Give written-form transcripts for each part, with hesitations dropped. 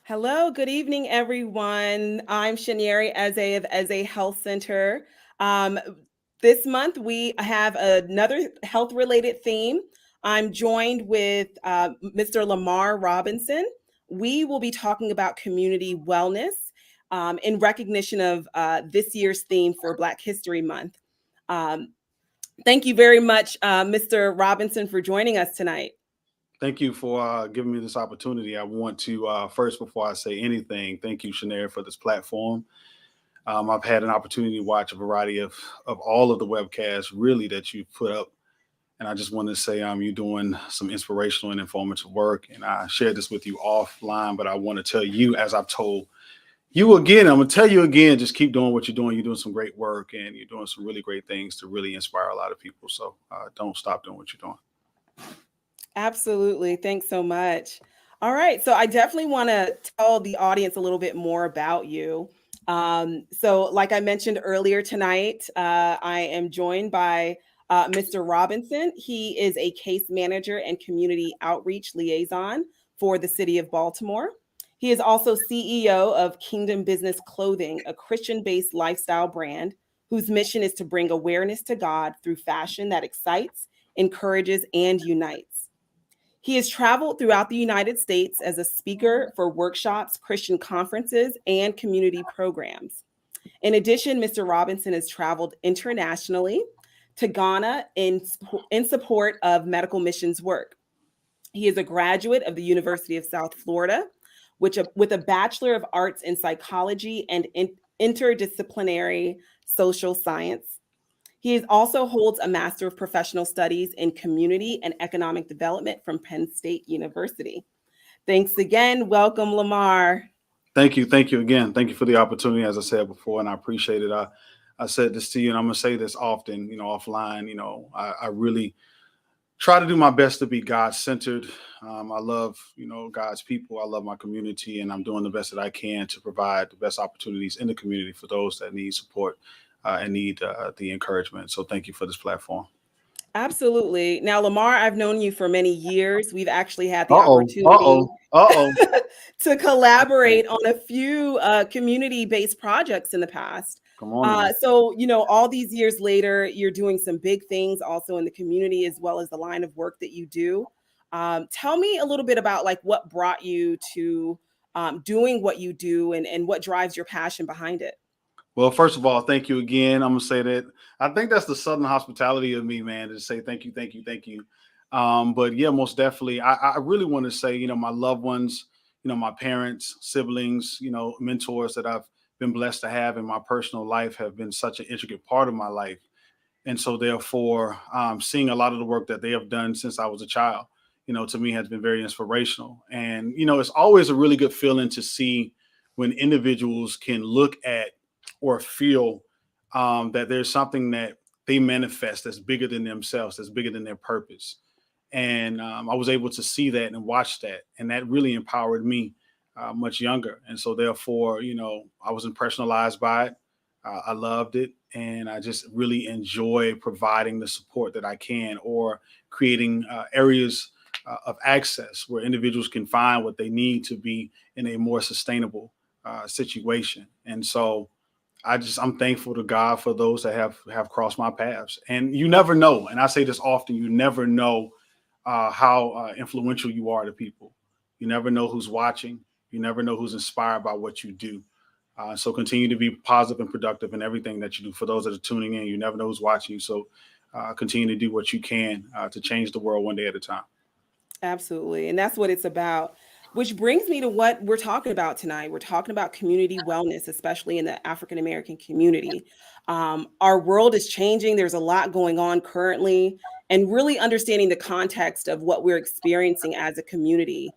Hello, good evening, everyone. I'm Shanieri Eze of Eze Health Center. Um, this month, we have another health related theme. I'm joined with Mr. Lamar Robinson. We will be talking about community wellness in recognition of this year's theme for Black History Month. Um, thank you very much, Mr. Robinson, for joining us tonight. Thank you for giving me this opportunity. I want to first, before I say anything, thank you, Shanair, for this platform. I've had an opportunity to watch a variety of all of the webcasts, really, that you've put up, and I just want to say you're doing some inspirational and informative work. And I shared this with you offline, but I want to tell you, as I've told you again, I'm gonna tell you again, just keep doing what you're doing. You're doing some great work, and you're doing some really great things to really inspire a lot of people. So don't stop doing what you're doing. Absolutely. Thanks so much. All right. So I definitely want to tell the audience a little bit more about you. So, like I mentioned earlier tonight, I am joined by Mr. Robinson. He is a case manager and community outreach liaison for the City of Baltimore. He is also CEO of Kingdom Business Clothing, a Christian based lifestyle brand whose mission is to bring awareness to God through fashion that excites, encourages, and unites. He has traveled throughout the United States as a speaker for workshops, Christian conferences, and community programs. In addition, Mr. Robinson has traveled internationally to Ghana in support of medical missions work. He is a graduate of the University of South Florida, with a Bachelor of Arts in Psychology and Interdisciplinary Social Science. He also holds a Master of Professional Studies in Community and Economic Development from Penn State University. Thanks again. Welcome, Lamar. Thank you again. Thank you for the opportunity, as I said before, and I appreciate it. I said this to you, and I'm gonna say this often, offline. I really try to do my best to be God centered. I love, God's people. I love my community, and I'm doing the best that I can to provide the best opportunities in the community for those that need support and need the encouragement. So thank you for this platform. Absolutely. Now, Lamar, I've known you for many years. We've actually had the Uh oh. Uh opportunity oh. Uh oh. to collaborate on a few community-based projects in the past. Come on now. All these years later, you're doing some big things also in the community as well as the line of work that you do. Tell me a little bit about like what brought you to doing what you do and what drives your passion behind it. Well, first of all, thank you again. I'm gonna say that I think that's the Southern hospitality of me, man, to say thank you, thank you, thank you. But yeah, most definitely, I really want to say, my loved ones, my parents, siblings, mentors that I've been blessed to have in my personal life have been such an intricate part of my life, and so therefore, seeing a lot of the work that they have done since I was a child, to me has been very inspirational. And it's always a really good feeling to see when individuals can look at or feel that there's something that they manifest that's bigger than themselves, that's bigger than their purpose. And I was able to see that and watch that. And that really empowered me much younger. And so, therefore, I was impressionalized by it. I loved it. And I just really enjoy providing the support that I can or creating areas of access where individuals can find what they need to be in a more sustainable situation. And so, I'm thankful to God for those that have crossed my paths. And you never know, and I say this often, you never know how influential you are to people. You never know who's watching. You never know who's inspired by what you do. So continue to be positive and productive in everything that you do. For those that are tuning in, you never know who's watching you. So continue to do what you can to change the world one day at a time. Absolutely. And that's what it's about. Which brings me to what we're talking about tonight. We're talking about community wellness, especially in the African American community. Our world is changing. There's a lot going on currently, and really understanding the context of what we're experiencing as a community,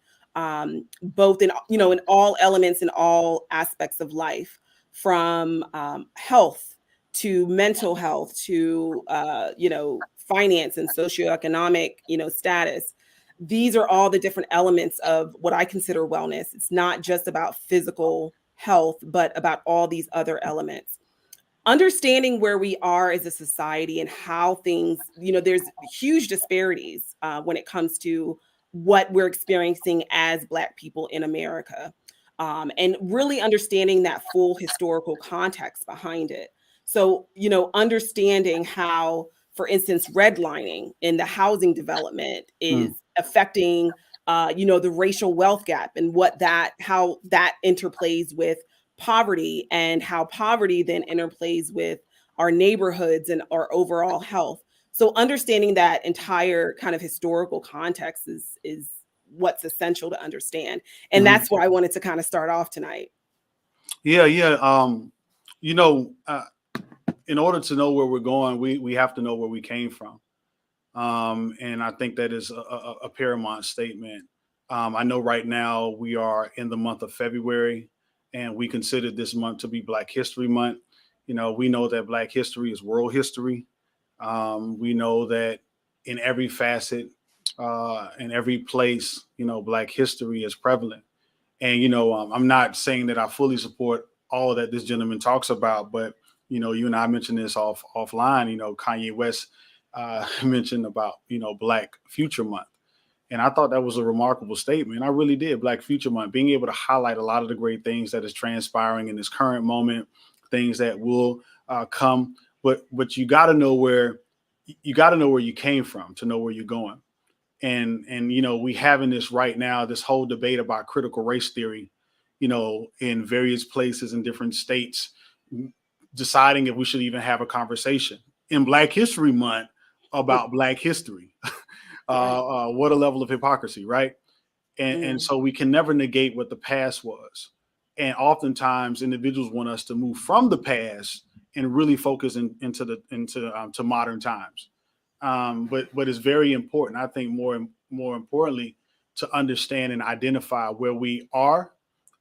both in all elements and all aspects of life, from health to mental health to finance and socioeconomic status. These are all the different elements of what I consider wellness. It's not just about physical health, but about all these other elements. Understanding where we are as a society and how things, there's huge disparities when it comes to what we're experiencing as Black people in America. and really understanding that full historical context behind it. So, understanding how, for instance, redlining in the housing development Mm, is affecting, the racial wealth gap, and how that interplays with poverty, and how poverty then interplays with our neighborhoods and our overall health. So understanding that entire kind of historical context is what's essential to understand. And mhm. that's where I wanted to kind of start off tonight. Yeah, yeah. You know, in order to know where we're going, we have to know where we came from. And I think that is a paramount statement. I know right now we are in the month of February, and we consider this month to be Black History Month. We know that Black history is world history. We know that in every facet, in every place, Black history is prevalent. And I'm not saying that I fully support all that this gentleman talks about, but you and I mentioned this offline. Kanye West mentioned about Black Future Month, and I thought that was a remarkable statement. I really did. Black Future Month, being able to highlight a lot of the great things that is transpiring in this current moment, things that will come, but you got to know where you came from to know where you're going. And we having this right now, this whole debate about critical race theory, in various places in different states, deciding if we should even have a conversation in Black History Month about Black history. Right. What a level of hypocrisy, right? And Mm. so we can never negate what the past was. And oftentimes individuals want us to move from the past and really focus into modern times. But it's very important, I think, more importantly, to understand and identify where we are,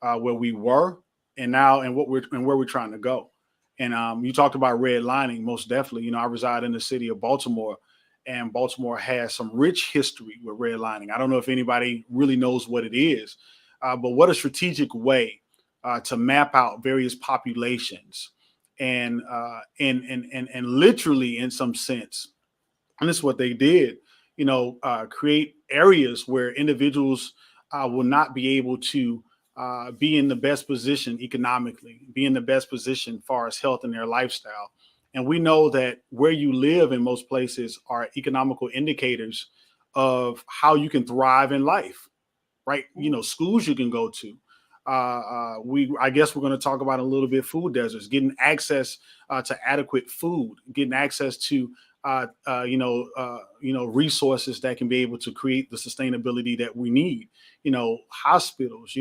where we were, and now, and where we're trying to go. And you talked about redlining, most definitely. I reside in the city of Baltimore, and Baltimore has some rich history with redlining. I don't know if anybody really knows what it is, but what a strategic way to map out various populations, and literally, in some sense, and this is what they did, create areas where individuals will not be able to be in the best position economically, be in the best position as far as health and their lifestyle. And we know that where you live in most places are economical indicators of how you can thrive in life, right? Schools you can go to. I guess we're going to talk about a little bit food deserts, getting access to adequate food, getting access to resources that can be able to create the sustainability that we need. Hospitals.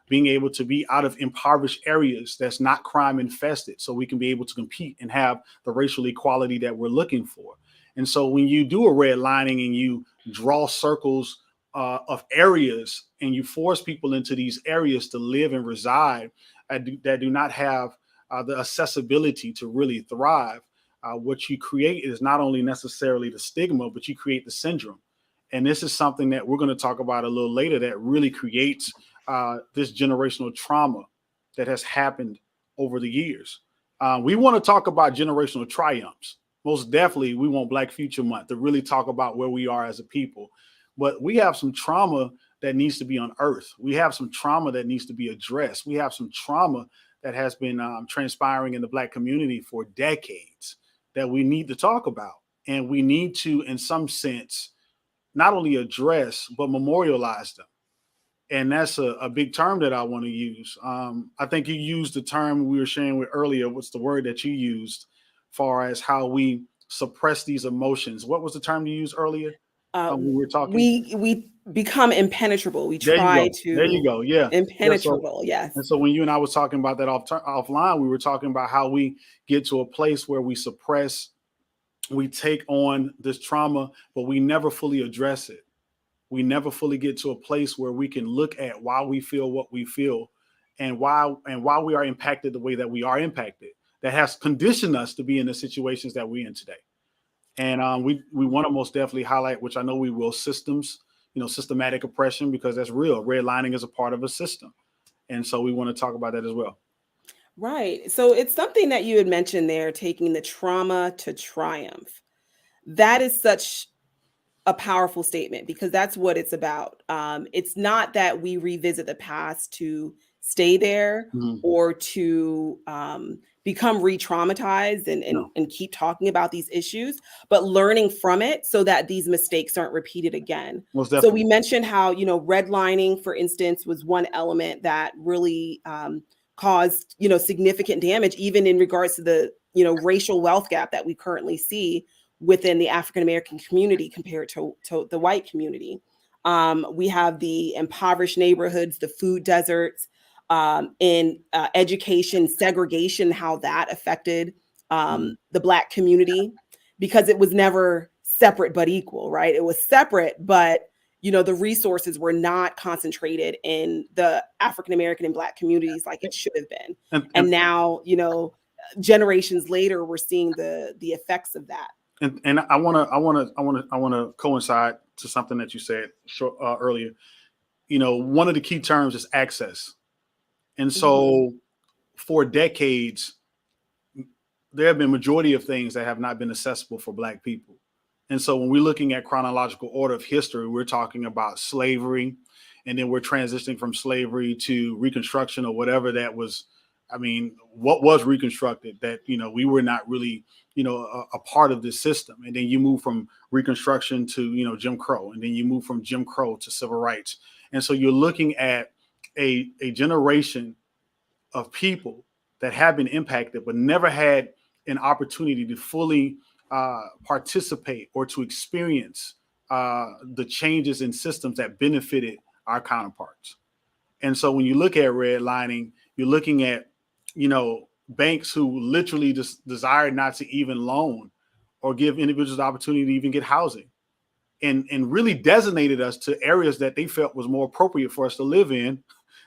Being able to be out of impoverished areas that's not crime infested, so we can be able to compete and have the racial equality that we're looking for. And so when you do a redlining and you draw circles of areas, and you force people into these areas to live and reside that do not have the accessibility to really thrive, what you create is not only necessarily the stigma, but you create the syndrome. And this is something that we're going to talk about a little later that really creates this generational trauma that has happened over the years. We want to talk about generational triumphs. Most definitely, we want Black Future Month to really talk about where we are as a people. But we have some trauma that needs to be unearthed. We have some trauma that needs to be addressed. We have some trauma that has been transpiring in the Black community for decades that we need to talk about. And we need to, in some sense, not only address, but memorialize them. And that's a big term that I want to use. I think you used the term we were sharing with earlier. What's the word that you used, far as how we suppress these emotions? What was the term you used earlier Uh, when we were talking? we become impenetrable. We There you try go. There you to go. Yeah. Yeah. So, impenetrable. Yes. and so when you and I was talking about that offline, we were talking about how we get to a place where we suppress, we take on this trauma, but we never fully address it. We never fully get to a place where we can look at why we feel what we feel, and why we are impacted the way that we are impacted. That has conditioned us to be in the situations that we're in today. And we want to most definitely highlight, which I know we will, systems, systematic oppression, because that's real. Redlining is a part of a system. And so we want to talk about that as well. Right. So it's something that you had mentioned there, taking the trauma to triumph. That is such a powerful statement, because that's what it's about. It's not that we revisit the past to stay there Mhm. or to become re-traumatized and keep talking about these issues, but learning from it so that these mistakes aren't repeated again. Most So definitely. we mentioned how, redlining, for instance, was one element that really caused, significant damage, even in regards to the, racial wealth gap that we currently see within the African American community compared to the white community. We have the impoverished neighborhoods, the food deserts, in education, segregation, how that affected the Black community, because it was never separate but equal, right? It was separate, but the resources were not concentrated in the African American and Black communities like it should have been. And now, generations later, we're seeing the effects of that. And I want to coincide to something that you said earlier. One of the key terms is access. And so for decades, there have been majority of things that have not been accessible for Black people. And so when we're looking at chronological order of history, we're talking about slavery, and then we're transitioning from slavery to Reconstruction or whatever that was. I mean, what was reconstructed that, we were not really, a part of this system. And then you move from Reconstruction to, Jim Crow, and then you move from Jim Crow to civil rights. And so you're looking at a generation of people that have been impacted, but never had an opportunity to fully participate or to experience the changes in systems that benefited our counterparts. And so when you look at redlining, you're looking at, banks who literally just desired not to even loan or give individuals the opportunity to even get housing, and really designated us to areas that they felt was more appropriate for us to live in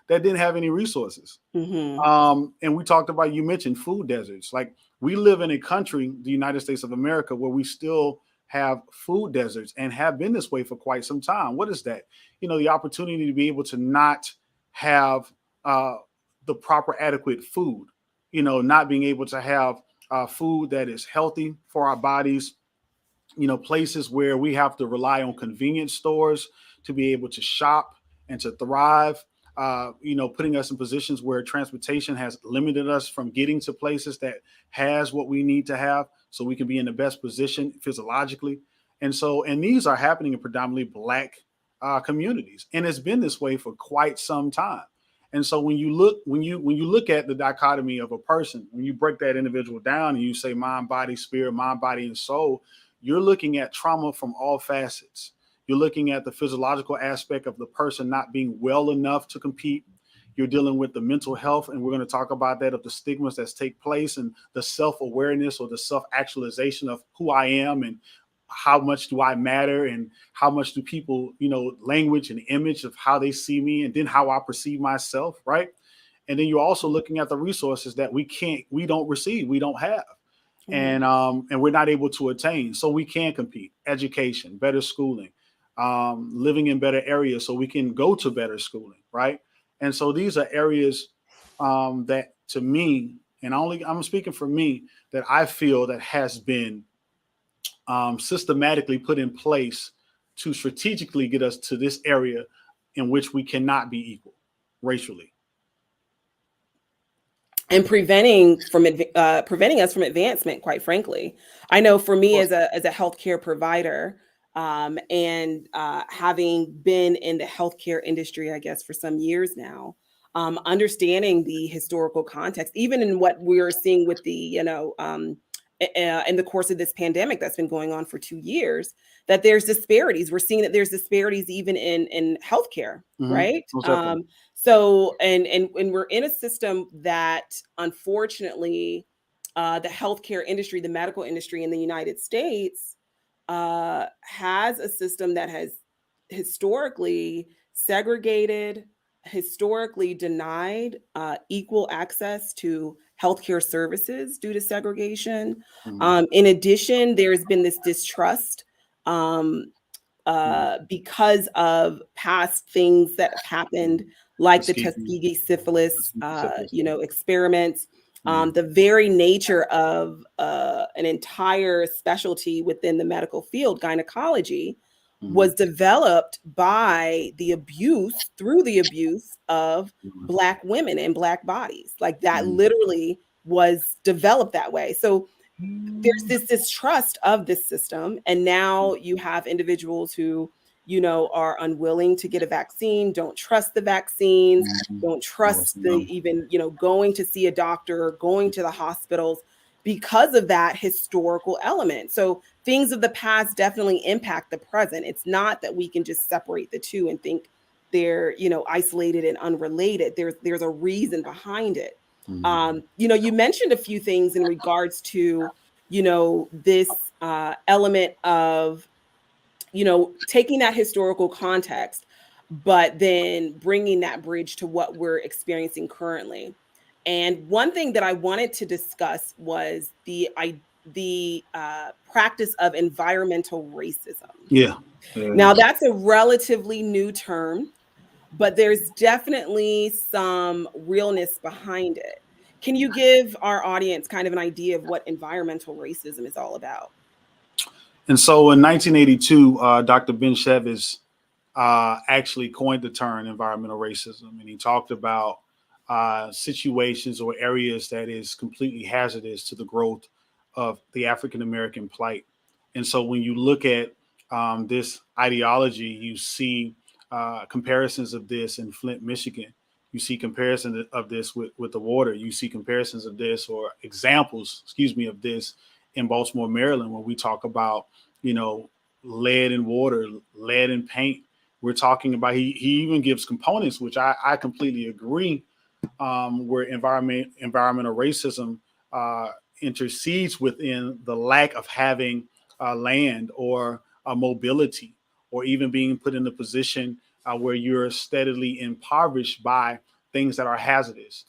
that didn't have any resources. And we talked about, you mentioned food deserts. Like, we live in a country, the United States of America, where we still have food deserts and have been this way for quite some time. What is that? The opportunity to be able to not have the proper adequate food, not being able to have food that is healthy for our bodies, places where we have to rely on convenience stores to be able to shop and to thrive, putting us in positions where transportation has limited us from getting to places that has what we need to have so we can be in the best position physiologically. And these are happening in predominantly Black communities. And it's been this way for quite some time. And so when you look at the dichotomy of a person, when you break that individual down and you say mind, body, spirit, mind, body, and soul, you're looking at trauma from all facets. You're looking at the physiological aspect of the person not being well enough to compete. You're dealing with the mental health, and we're going to talk about that, of the stigmas that take place, and the self-awareness or the self-actualization of who I am and how much do I matter, and how much do people, language and image of how they see me, and then how I perceive myself, right? And then you're also looking at the resources that we don't receive, we don't have. And we're not able to attain, so we can compete. Education, better schooling, living in better areas so we can go to better schooling, right? And so these are areas that, to me, and I'm speaking for me, that I feel that has been systematically put in place to strategically get us to this area in which we cannot be equal racially. And preventing us from advancement, quite frankly. I know for me as a healthcare provider, and having been in the healthcare industry, I guess, for some years now, understanding the historical context, even in what we're seeing with the, in the course of this pandemic that's been going on for 2 years, that there's disparities. We're seeing that there's disparities even in healthcare, right? So, and we're in a system that, unfortunately, the healthcare industry, the medical industry in the United States, has a system that has historically segregated, historically denied equal access to healthcare services due to segregation. In addition, there's been this distrust because of past things that have happened, like the Tuskegee syphilis, experiments. The very nature of an entire specialty within the medical field, gynecology, was developed by the abuse, through the abuse of Black women and Black bodies. Like that literally was developed that way. So there's this distrust of this system. And now you have individuals who, are unwilling to get a vaccine, don't trust the vaccines, don't trust the even, going to see a doctor, going to the hospitals because of that historical element. So things of the past definitely impact the present. It's not that we can just separate the two and think they're, isolated and unrelated. There's a reason behind it. You mentioned a few things in regards to, this element of, taking that historical context, but then bringing that bridge to what we're experiencing currently. And one thing that I wanted to discuss was the practice of environmental racism. Yeah. Now, that's a relatively new term, but there's definitely some realness behind it. Can you give our audience kind of an idea of what environmental racism is all about? And so in 1982, Dr. Ben Chevis actually coined the term environmental racism. And he talked about situations or areas that is completely hazardous to the growth of the African-American plight. And so when you look at this ideology, you see comparisons of this in Flint, Michigan. You see comparisons of this with the water. You see comparisons of this or examples, of this in Baltimore, Maryland, when we talk about, lead in water, lead in paint. We're talking about, he even gives components, which I completely agree, where environmental racism intercedes within the lack of having land or mobility, or even being put in a position where you're steadily impoverished by things that are hazardous,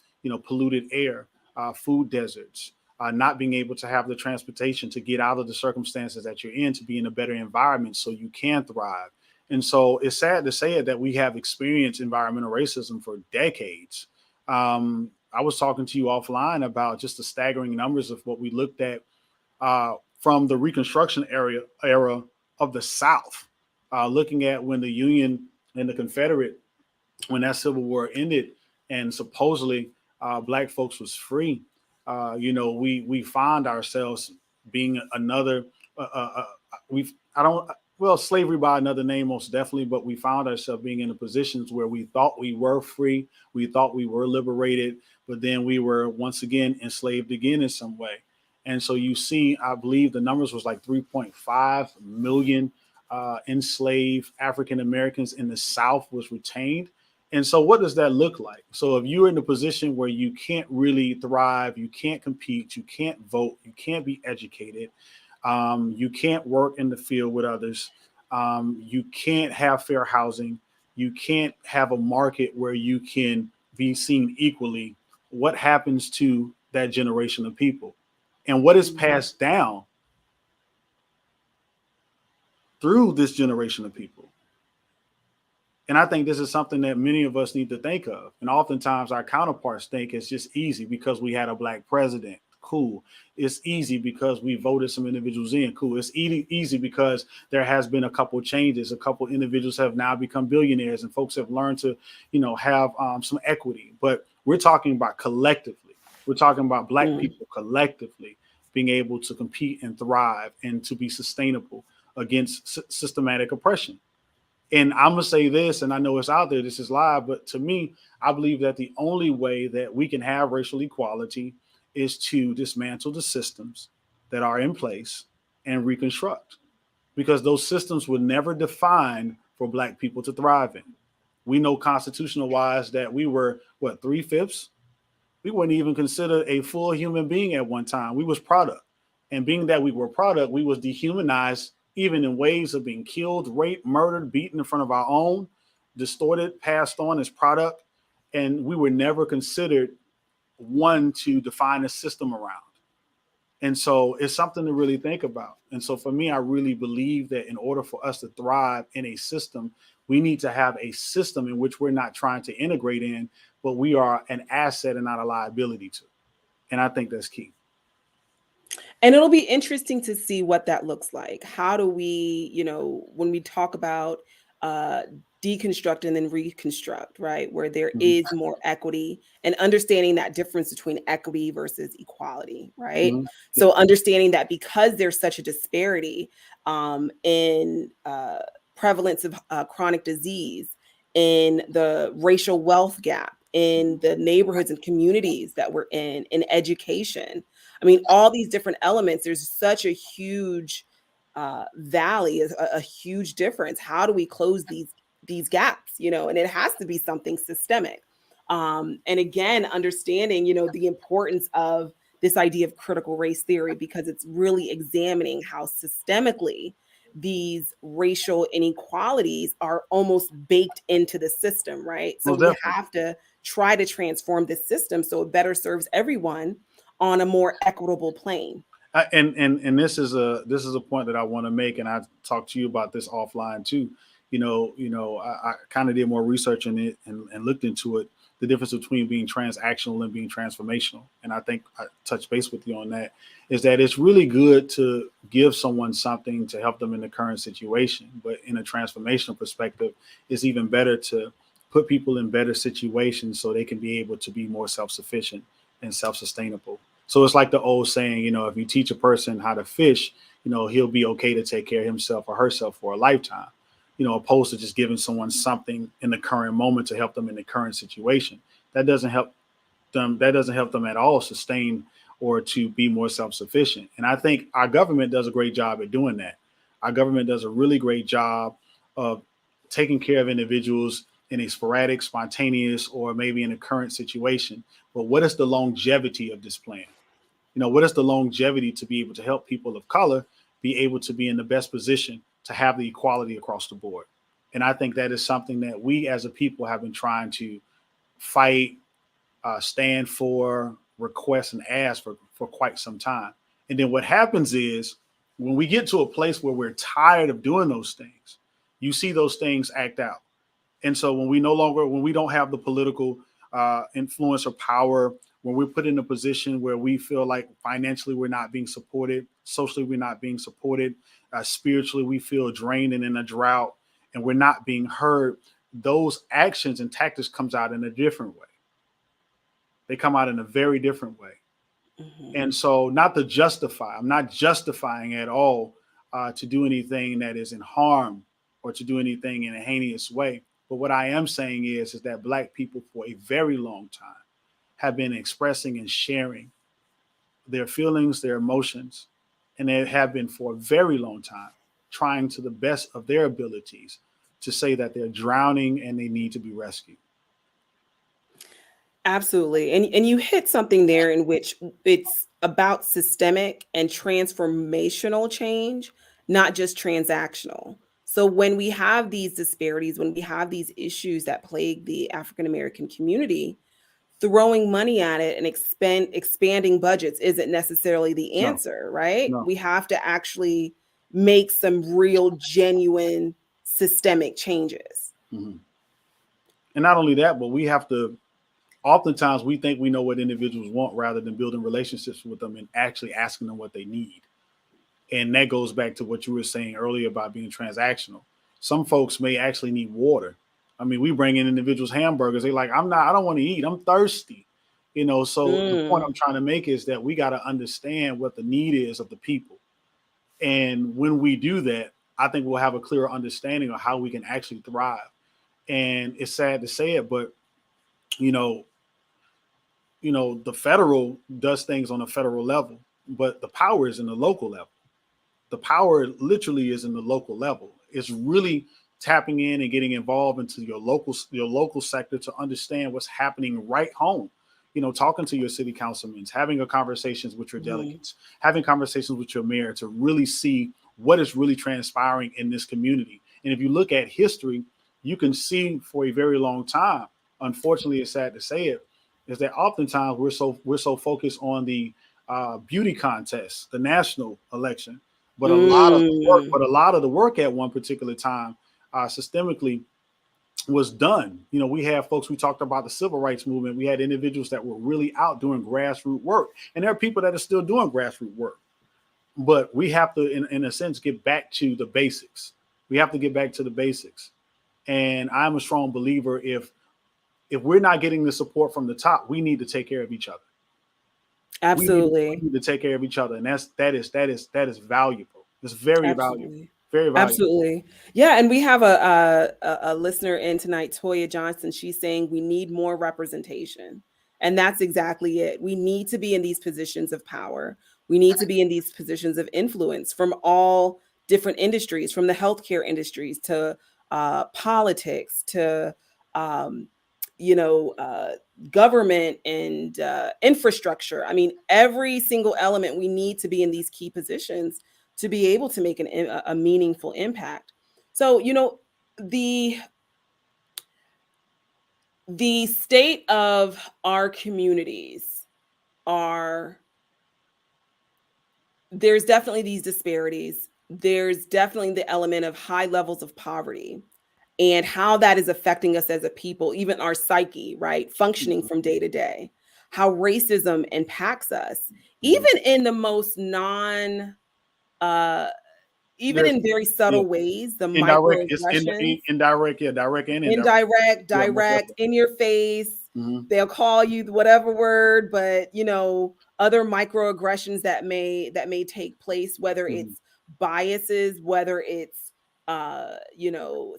polluted air, food deserts, not being able to have the transportation to get out of the circumstances that you're in, to be in a better environment so you can thrive. And so it's sad to say it that we have experienced environmental racism for decades. I was talking to you offline about just the staggering numbers of what we looked at from the Reconstruction era of the South, looking at when the Union and the Confederate, when that Civil War ended and supposedly Black folks was free. We found ourselves being another, slavery by another name, most definitely, but we found ourselves being in the positions where we thought we were free, we thought we were liberated, but then we were once again enslaved again in some way. And so you see, I believe the numbers was like 3.5 million enslaved African Americans in the South was retained. And so what does that look like? So if you're in a position where you can't really thrive, you can't compete, you can't vote, you can't be educated, you can't work in the field with others, you can't have fair housing, you can't have a market where you can be seen equally, what happens to that generation of people? And what is passed down through this generation of people? And I think this is something that many of us need to think of. And oftentimes our counterparts think it's just easy because we had a Black president. Cool. It's easy because we voted some individuals in. Cool. It's easy because there has been a couple changes. A couple individuals have now become billionaires and folks have learned to, have some equity. But we're talking about collectively. We're talking about Black people collectively being able to compete and thrive and to be sustainable against systematic oppression. And I'm going to say this, and I know it's out there, this is live, but to me, I believe that the only way that we can have racial equality is to dismantle the systems that are in place and reconstruct, because those systems were never defined for Black people to thrive in. We know constitutional wise that we were, 3/5? We weren't even considered a full human being at one time. We was product. And being that we were product, we was dehumanized, even in ways of being killed, raped, murdered, beaten in front of our own, distorted, passed on as product. And we were never considered one to define a system around. And so it's something to really think about. And so for me, I really believe that in order for us to thrive in a system, we need to have a system in which we're not trying to integrate in, but we are an asset and not a liability to. And I think that's key. And it'll be interesting to see what that looks like. How do we, when we talk about uh, deconstruct and then reconstruct, right? Where there Mhm, is more equity and understanding that difference between equity versus equality, right? mhm. Yeah, So understanding that because there's such a disparity in prevalence of chronic disease, in the racial wealth gap, in the neighborhoods and communities that we're in education. I mean, all these different elements, there's such a huge valley, a huge difference. How do we close these gaps? And it has to be something systemic. And again, understanding, the importance of this idea of critical race theory, because it's really examining how systemically these racial inequalities are almost baked into the system, right? So most we definitely. have to try to transform this system so it better serves everyone on a more equitable plane. And this is a point that I want to make, and I talked to you about this offline too. I kind of did more research in it and looked into it. The difference between being transactional and being transformational, and I think I touched base with you on that. Is that it's really good to give someone something to help them in the current situation, but in a transformational perspective, it's even better to put people in better situations so they can be able to be more self-sufficient and self-sustainable. So it's like the old saying, if you teach a person how to fish, he'll be okay to take care of himself or herself for a lifetime, opposed to just giving someone something in the current moment to help them in the current situation. That doesn't help them. That doesn't help them at all sustain or to be more self-sufficient. And I think our government does a great job at doing that. Our government does a really great job of taking care of individuals in a sporadic, spontaneous, or maybe in a current situation. But what is the longevity of this plan? What is the longevity to be able to help people of color be able to be in the best position to have the equality across the board? And I think that is something that we as a people have been trying to fight, stand for, request, and ask for quite some time. And then what happens is when we get to a place where we're tired of doing those things, you see those things act out. And so when we don't have the political influence or power, when we're put in a position where we feel like financially we're not being supported, socially we're not being supported, spiritually we feel drained and in a drought, and we're not being heard, those actions and tactics comes out in a different way. They come out in a very different way. Mhm. And so not to justify, I'm not justifying at all to do anything that is in harm or to do anything in a heinous way. But what I am saying is that Black people for a very long time have been expressing and sharing their feelings, their emotions, and they have been for a very long time trying to the best of their abilities to say that they're drowning and they need to be rescued. Absolutely. And you hit something there in which it's about systemic and transformational change, not just transactional. So when we have these disparities, when we have these issues that plague the African American community, throwing money at it and expanding budgets isn't necessarily the No, answer, right? no. We have to actually make some real genuine systemic changes. Mhm. And not only that, but we have to oftentimes we think we know what individuals want rather than building relationships with them and actually asking them what they need. And that goes back to what you were saying earlier about being transactional. Some folks may actually need water. I mean, we bring in individuals hamburgers. They like, I don't want to eat. I'm thirsty. So the point Mm. I'm trying to make is that we got to understand what the need is of the people. And when we do that, I think we'll have a clearer understanding of how we can actually thrive. And it's sad to say it, but you know, the federal does things on a federal level, but the power is in the local level. The power literally is in the local level. It's really tapping in and getting involved into your local sector to understand what's happening right home. Talking to your city councilmen, having a conversations with your Mhm. delegates, having conversations with your mayor to really see what is really transpiring in this community. And if you look at history, you can see for a very long time. Unfortunately, it's sad to say it, is that oftentimes we're so focused on the beauty contest, the national election, but Mm. a lot of the work at one particular time, systemically, was done. We have folks. We talked about the civil rights movement. We had individuals that were really out doing grassroots work, and there are people that are still doing grassroots work. but we have to, in a sense, get back to the basics. We have to get back to the basics. And I'm a strong believer, if we're not getting the support from the top, we need to take care of each other. Absolutely. We need to take care of each other. And that is valuable. It's very valuable. Absolutely. Very valuable. Absolutely. Yeah. And we have a listener in tonight, Toya Johnson. She's saying we need more representation. And that's exactly it. We need to be in these positions of power. We need to be in these positions of influence from all different industries, from the healthcare industries to politics to, um, government and infrastructure. I mean, every single element, we need to be in these key positions to be able to make a meaningful impact. So, the state of our communities there's definitely these disparities. There's definitely the element of high levels of poverty and how that is affecting us as a people, even our psyche, right? Functioning from day to day, how racism impacts us, even in the most even in very subtle ways, the microaggressions, indirect, direct, in your face. They'll call you whatever word, but other microaggressions that may take place, whether it's biases, whether it's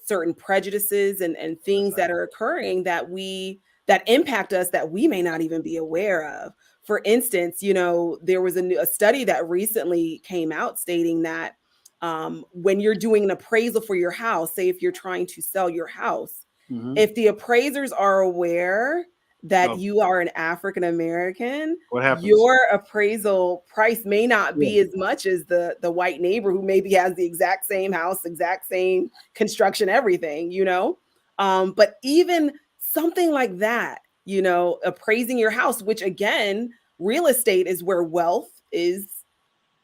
certain prejudices and things that are occurring that impact us that we may not even be aware of. For instance, there was a study that recently came out stating that when you're doing an appraisal for your house, say if you're trying to sell your house, if the appraisers are aware that you are an African American, your appraisal price may not be as much as the white neighbor who maybe has the exact same house, exact same construction, everything, but even something like that, appraising your house, which again, real estate is where wealth is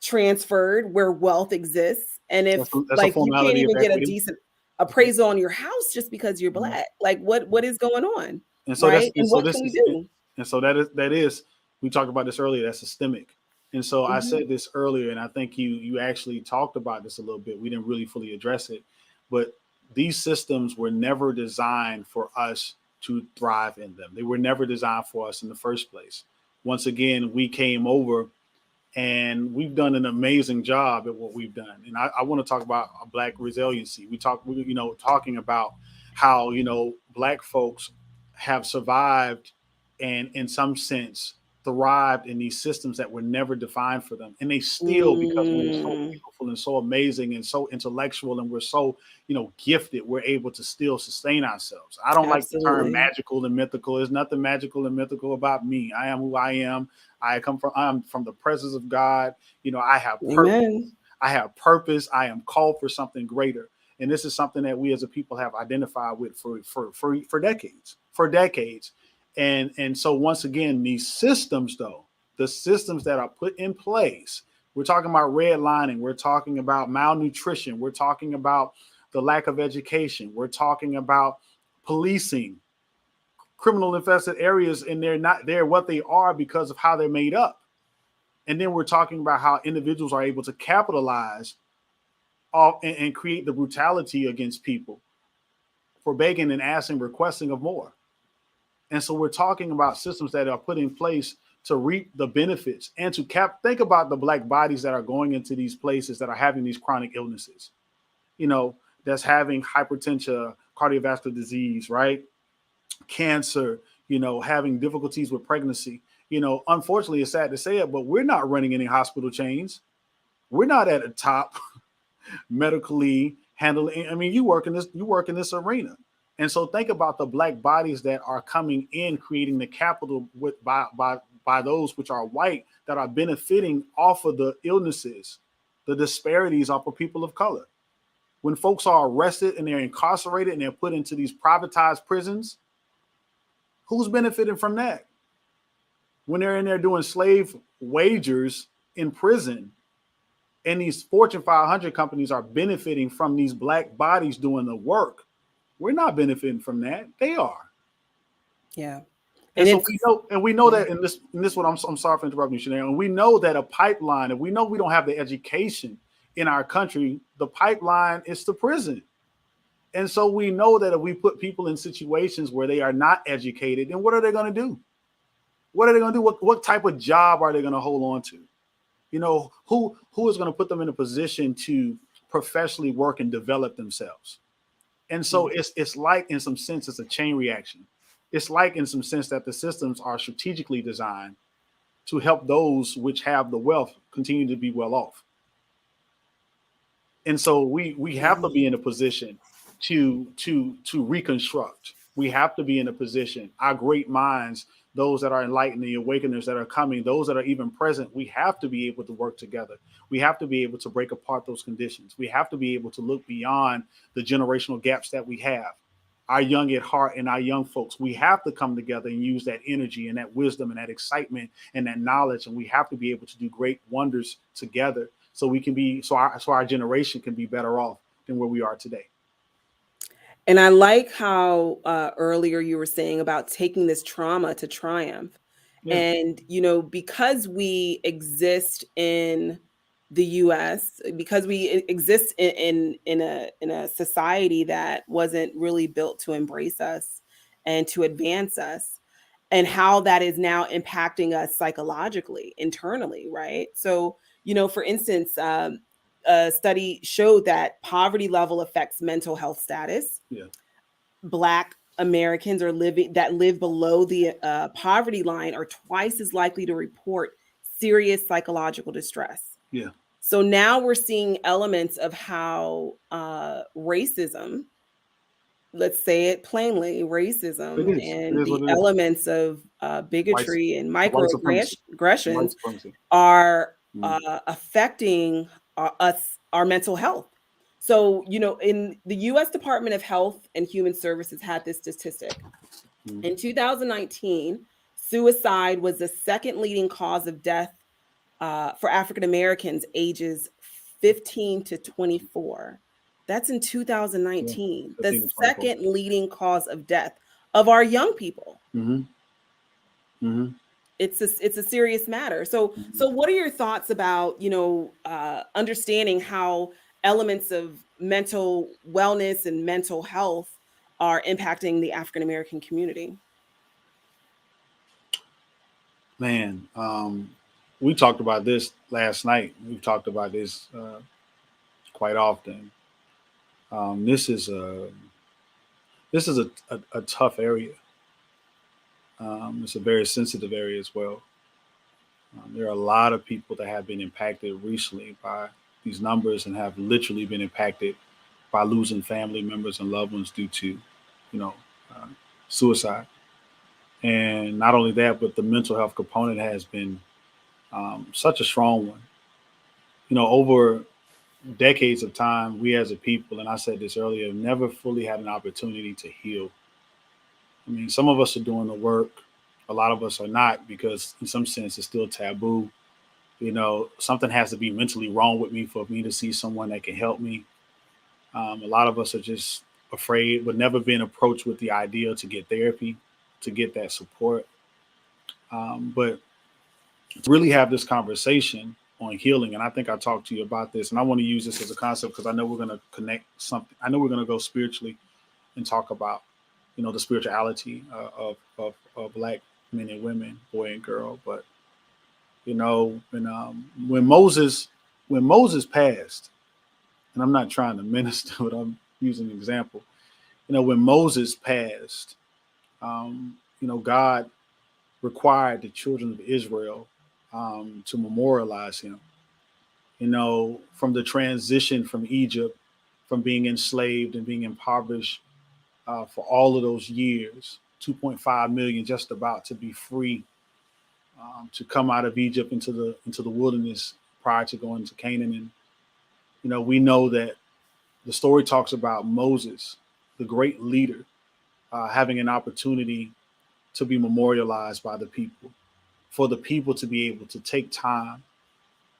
transferred, where wealth exists. And if like you can't even get a decent appraisal on your house just because you're Black, like what is going on? And so right? And what can we do? And so that is we talked about this earlier, that's systemic. And so I said this earlier, and I think you actually talked about this a little bit. We didn't really fully address it, but these systems were never designed for us to thrive in them. They were never designed for us in the first place. Once again, we came over and we've done an amazing job at what we've done. And I want to talk about Black resiliency. Talking about how, Black folks have survived and in some sense thrived in these systems that were never defined for them. And they still, because we're so beautiful and so amazing and so intellectual and we're so, gifted, we're able to still sustain ourselves. I don't like the term magical and mythical. There's nothing magical and mythical about me. I am who I am. I'm from the presence of God. I have purpose. Amen. I have purpose. I am called for something greater. And this is something that we as a people have identified with for decades. And so once again, these systems, though, the systems that are put in place, we're talking about redlining, we're talking about malnutrition, we're talking about the lack of education, we're talking about policing, criminal infested areas, and they're not there what they are because of how they're made up. And then we're talking about how individuals are able to capitalize off and create the brutality against people for begging and asking, requesting of more. And so we're talking about systems that are put in place to reap the benefits and to think about the Black bodies that are going into these places that are having these chronic illnesses, that's having hypertension, cardiovascular disease, right? Cancer, having difficulties with pregnancy. Unfortunately, it's sad to say it, but we're not running any hospital chains. We're not at the top medically handling. I mean, you work in this arena. And so think about the Black bodies that are coming in, creating the capital by those which are white that are benefiting off of the illnesses, the disparities off of people of color. When folks are arrested and they're incarcerated and they're put into these privatized prisons, who's benefiting from that? When they're in there doing slave wagers in prison, and these Fortune 500 companies are benefiting from these Black bodies doing the work, we're not benefiting from that. They are. Yeah. And And so it's we know that in this one, I'm sorry for interrupting you, Chanel. And we know that a pipeline, and we know we don't have the education in our country, the pipeline is to prison. And so we know that if we put people in situations where they are not educated, then what are they going to do? What are they going to do? What type of job are they going to hold on to? You know, who is going to put them in a position to professionally work and develop themselves? And so it's like, in some sense, it's a chain reaction. It's like, in some sense, that the systems are strategically designed to help those which have the wealth continue to be well off. And so we have to be in a position to reconstruct. We have to be in a position, our great minds, those that are enlightened, the awakeners that are coming, those that are even present, we have to be able to work together. We have to be able to break apart those conditions. We have to be able to look beyond the generational gaps that we have. Our young at heart and our young folks, we have to come together and use that energy and that wisdom and that excitement and that knowledge. And we have to be able to do great wonders together so we can be, so our generation can be better off than where we are today. And I like how earlier you were saying about taking this trauma to triumph. Yeah. And, you know, because we exist in the US, because we exist in a society that wasn't really built to embrace us and to advance us, and how that is now impacting us psychologically, internally, right? So, you know, for instance, a study showed that poverty level affects mental health status. Yeah. Black Americans that live below the poverty line are twice as likely to report serious psychological distress. Yeah. So now we're seeing elements of how racism, let's say it plainly, racism It is. It and is the what it is. elements of bigotry and White supremacy. White microaggressions supremacy. are Mm. affecting our mental health. So, you know, in the US Department of Health and Human Services had this statistic. In 2019, suicide was the second leading cause of death for African Americans ages 15 to 24. That's in 2019. Yeah. The 15 to 24. second leading cause of death of our young people. Mm-hmm. Mm-hmm. It's a serious matter. So what are your thoughts about, you know, understanding how elements of mental wellness and mental health are impacting the African American community? Man, we talked about this last night. We've talked about this quite often. This is a tough area. It's a very sensitive area as well. There are a lot of people that have been impacted recently by these numbers and have literally been impacted by losing family members and loved ones due to, you know, uh, suicide. And not only that, but the mental health component has been such a strong one. You know, over decades of time, we as a people, and I said this earlier, have never fully had an opportunity to heal. I mean, some of us are doing the work. A lot of us are not, because in some sense it's still taboo. You know, something has to be mentally wrong with me for me to see someone that can help me. A lot of us are just afraid, but never been approached with the idea to get therapy, to get that support. But to really have this conversation on healing, and I think I talked to you about this, and I want to use this as a concept because I know we're going to connect something. I know we're going to go spiritually and talk about, you know, the spirituality of Black men and women, boy and girl. But you know, when Moses passed, and I'm not trying to minister, but I'm using an example. You know, when Moses passed, you know, God required the children of Israel to memorialize him. You know, from the transition from Egypt, from being enslaved and being impoverished for all of those years, 2.5 million just about to be free, to come out of Egypt into the wilderness prior to going to Canaan. And you know, we know that the story talks about Moses, the great leader, having an opportunity to be memorialized by the people, for the people to be able to take time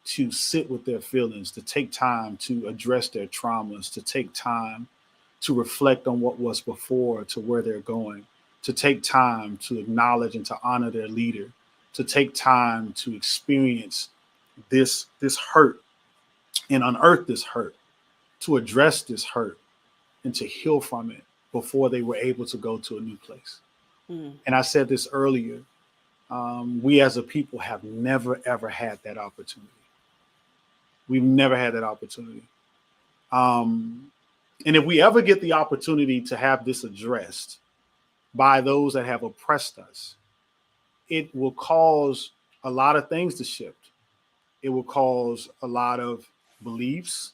to sit with their feelings, to take time to address their traumas, to take time to reflect on what was before to where they're going, to take time to acknowledge and to honor their leader, to take time to experience this hurt and unearth this hurt, to address this hurt and to heal from it before they were able to go to a new place. And I said this earlier, we as a people have never, ever had that opportunity. We've never had that opportunity. And if we ever get the opportunity to have this addressed by those that have oppressed us, it will cause a lot of things to shift. It will cause a lot of beliefs.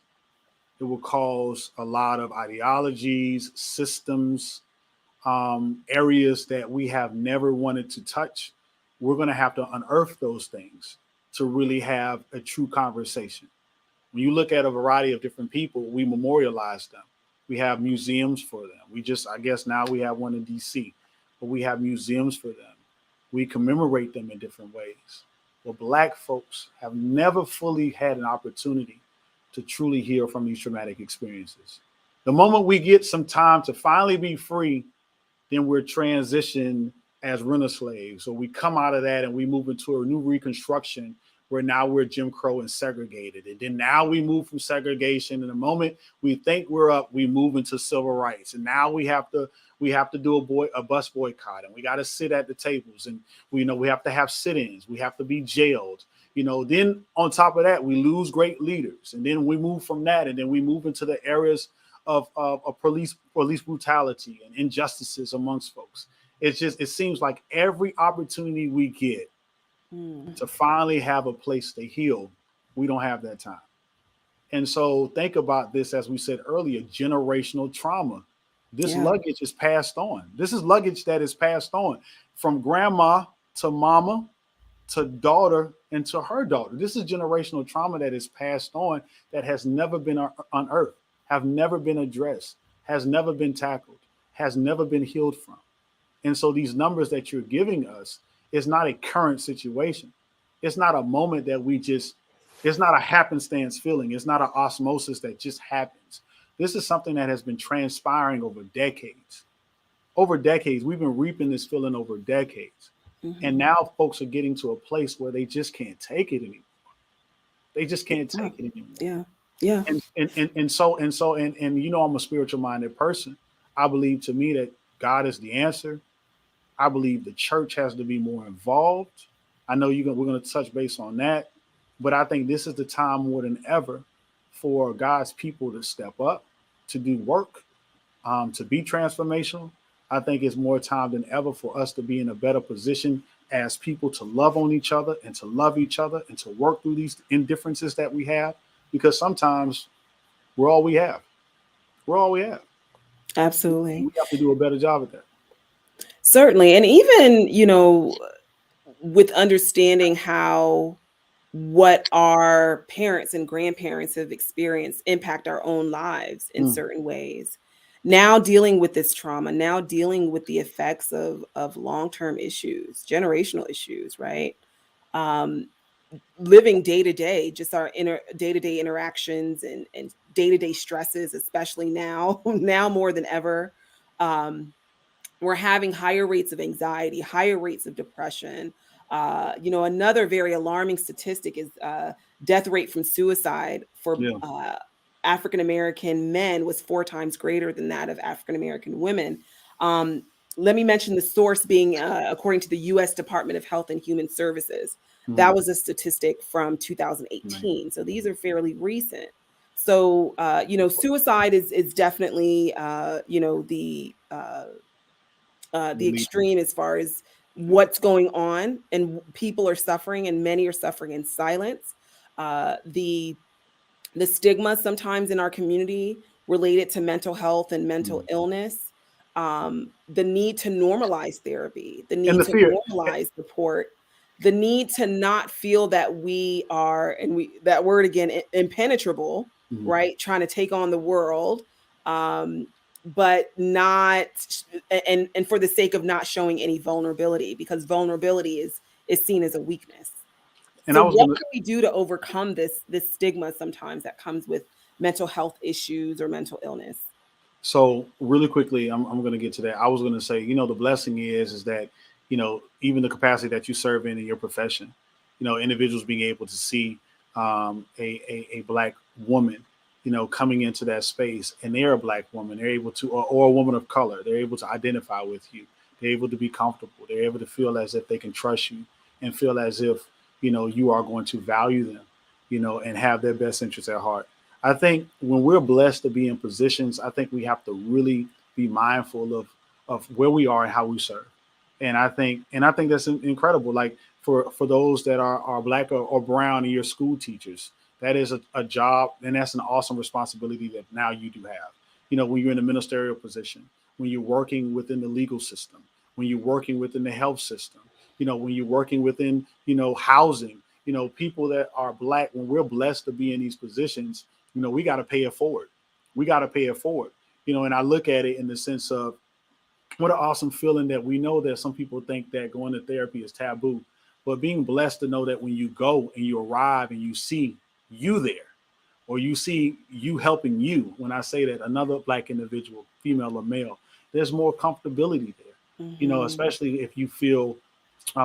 It will cause a lot of ideologies, systems, areas that we have never wanted to touch. We're going to have to unearth those things to really have a true conversation. When you look at a variety of different people, we memorialize them. We have museums for them. I guess now we have one in DC, but we have museums for them. We commemorate them in different ways. Well, Black folks have never fully had an opportunity to truly heal from these traumatic experiences. The moment we get some time to finally be free, then we're transitioned as renter slaves. So we come out of that and we move into a new reconstruction where now we're Jim Crow and segregated. And then now we move from segregation. And the moment we think we're up, we move into civil rights. And now we have to do a bus boycott, and we got to sit at the tables, and we have to have sit-ins. We have to be jailed. Then on top of that, we lose great leaders. And then we move from that, and then we move into the areas of police brutality and injustices amongst folks. It seems like every opportunity we get to finally have a place to heal, we don't have that time. And so think about this, as we said earlier, generational trauma. This luggage is passed on. This is luggage that is passed on from grandma to mama to daughter and to her daughter. This is generational trauma that is passed on, that has never been unearthed, have never been addressed, has never been tackled, has never been healed from. And so these numbers that you're giving us is not a current situation. It's not a moment that it's not a happenstance feeling. It's not an osmosis that just happens. This is something that has been transpiring over decades. Over decades, we've been reaping this feeling over decades. And now folks are getting to a place where they just can't take it anymore. They just can't take it anymore. Yeah. And so I'm a spiritual minded person. I believe, to me, that God is the answer. I believe the church has to be more involved. I know we're going to touch base on that, but I think this is the time more than ever for God's people to step up, to do work, to be transformational. I think it's more time than ever for us to be in a better position as people to love on each other and to love each other and to work through these indifferences that we have, because sometimes we're all we have. We're all we have. Absolutely. We have to do a better job at that. Certainly. And even, with understanding how what our parents and grandparents have experienced impact our own lives in certain ways. Now dealing with this trauma, now dealing with the effects of long-term issues, generational issues, right? Living day to day, just our day-to-day interactions and day-to-day stresses, especially now more than ever. We're having higher rates of anxiety, higher rates of depression. Another very alarming statistic is death rate from suicide for African-American men was 4 times greater than that of African-American women. Let me mention the source being, according to the U.S. Department of Health and Human Services. That was a statistic from 2018. So these are fairly recent. So, suicide is definitely, the extreme as far as what's going on, and people are suffering, and many are suffering in silence. The stigma sometimes in our community related to mental health and mental illness, the need to normalize therapy, the need to normalize support, the need to not feel that we are, that word again, impenetrable, right? Trying to take on the world, but not, and for the sake of not showing any vulnerability, because vulnerability is seen as a weakness. And so what can we do to overcome this stigma sometimes that comes with mental health issues or mental illness? So really quickly, I'm going to get to that. I was going to say, the blessing is that, even the capacity that you serve in your profession, individuals being able to see a black woman, coming into that space, and they're a black woman, they're able to, or a woman of color, they're able to identify with you. They're able to be comfortable. They're able to feel as if they can trust you and feel as if, you are going to value them, and have their best interests at heart. I think when we're blessed to be in positions, I think we have to really be mindful of where we are and how we serve. And I think that's incredible. Like for those that are black or brown and you're school teachers, that is a job, and that's an awesome responsibility that now you do have. When you're in a ministerial position, when you're working within the legal system, when you're working within the health system, when you're working within, housing, people that are black, when we're blessed to be in these positions, we got to pay it forward. We got to pay it forward. And I look at it in the sense of what an awesome feeling that we know that some people think that going to therapy is taboo, but being blessed to know that when you go and you arrive and you see you there, or you see you helping you, when I say that, another black individual, female or male, there's more comfortability there, especially if you feel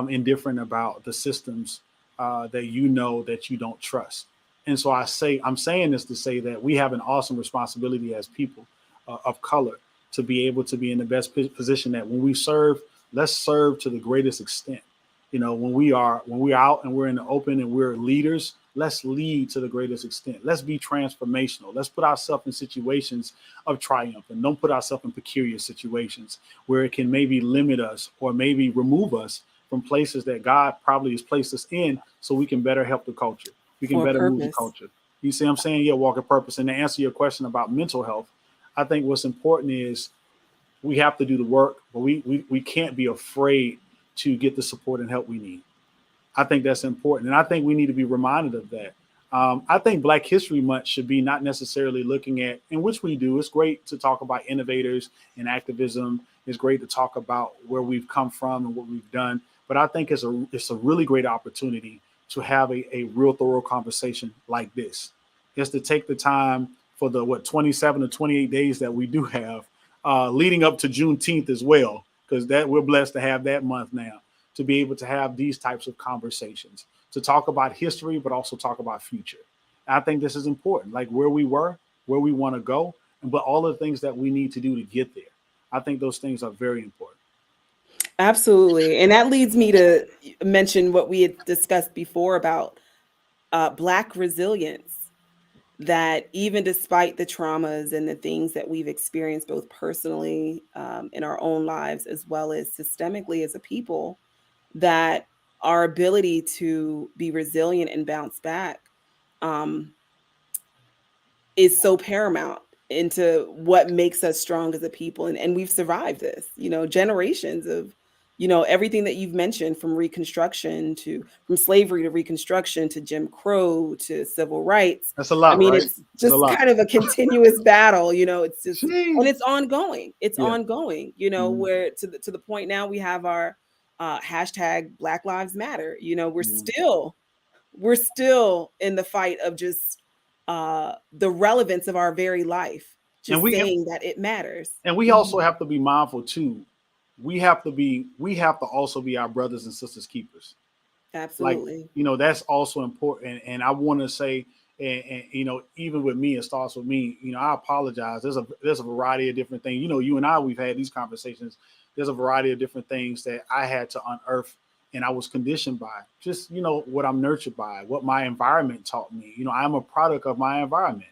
indifferent about the systems that that you don't trust. And so I'm saying this to say that we have an awesome responsibility as people of color to be able to be in the best position that when we serve, let's serve to the greatest extent. When we're out and we're in the open and we're leaders, let's lead to the greatest extent. Let's be transformational. Let's put ourselves in situations of triumph and don't put ourselves in peculiar situations where it can maybe limit us or maybe remove us from places that God probably has placed us in so we can better help the culture. We can For a better move the purpose. culture. You see what I'm saying? Yeah, walk of purpose. And to answer your question about mental health, I think what's important is we have to do the work, but we can't be afraid to get the support and help we need. I think that's important. And I think we need to be reminded of that. I think Black History Month should be not necessarily looking at, in which we do. It's great to talk about innovators and activism. It's great to talk about where we've come from and what we've done. But I think it's a really great opportunity to have a real thorough conversation like this. Just to take the time for the 27 or 28 days that we do have, leading up to Juneteenth as well, because that we're blessed to have that month now, to be able to have these types of conversations, to talk about history, but also talk about future. And I think this is important, like where we were, where we want to go, but all the things that we need to do to get there. I think those things are very important. Absolutely. And that leads me to mention what we had discussed before about Black resilience, that even despite the traumas and the things that we've experienced, both personally in our own lives, as well as systemically as a people, that our ability to be resilient and bounce back um, is so paramount into what makes us strong as a people. And we've survived this, generations of, everything that you've mentioned, from from slavery to Reconstruction to Jim Crow to civil rights. That's a I lot, mean, right? it's It's a just lot. kind of a continuous battle, it's just, and Jeez. it's ongoing. It's Yeah. ongoing, Mhm. where to the point now we have our hashtag Black Lives Matter. Mhm. We're still in the fight of just the relevance of our very life, And just we saying that it matters. and we also Mhm. have to be mindful too. We have to also be our brothers and sisters keepers. Like, Absolutely. that's also important. And I want to say, and even with me, it starts with me. I apologize. There's a variety of different things. You and I, we've had these conversations. There's a variety of different things that I had to unearth, and I was conditioned by just what I'm nurtured by, what my environment taught me. I'm a product of my environment.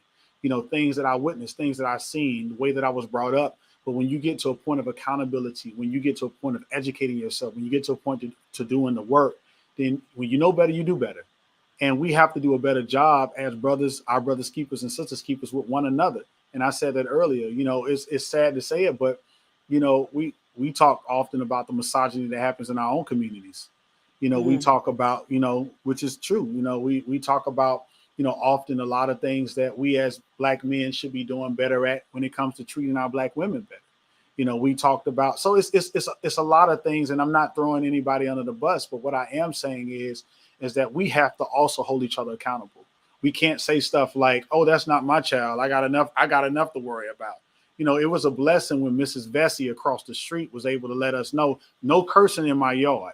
Things that I witnessed, things that I've seen, the way that I was brought up. But when you get to a point of accountability, when you get to a point of educating yourself, when you get to a point to doing the work, then when you know better, you do better. And we have to do a better job as brothers, our brothers keepers and sisters keepers, with one another. And I said that earlier. It's sad to say it, but we talk often about the misogyny that happens in our own communities. We Mhm. talk about, which is true. We talk about, often a lot of things that we as Black men should be doing better at when it comes to treating our Black women better. We talked about, so it's a lot of things, and I'm not throwing anybody under the bus, but what I am saying is that we have to also hold each other accountable. We can't say stuff like, "Oh, that's not my child. I got enough to worry about." it was a blessing when Mrs. Vesey across the street was able to let us know, no cursing in my yard.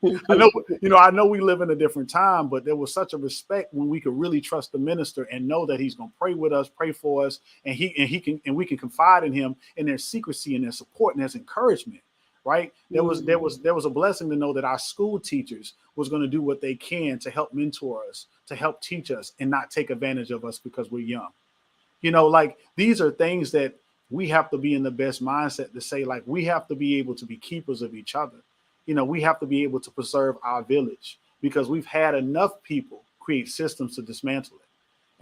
I know we live in a different time, but there was such a respect when we could really trust the minister and know that he's going to pray with us, pray for us, and we can confide in him, and there's secrecy and there's support and there's encouragement, right? There was a blessing to know that our school teachers was going to do what they can to help mentor us, to help teach us, and not take advantage of us because we're young. Like, these are things that we have to be in the best mindset to say, like, we have to be able to be keepers of each other. We have to be able to preserve our village, because we've had enough people create systems to dismantle it.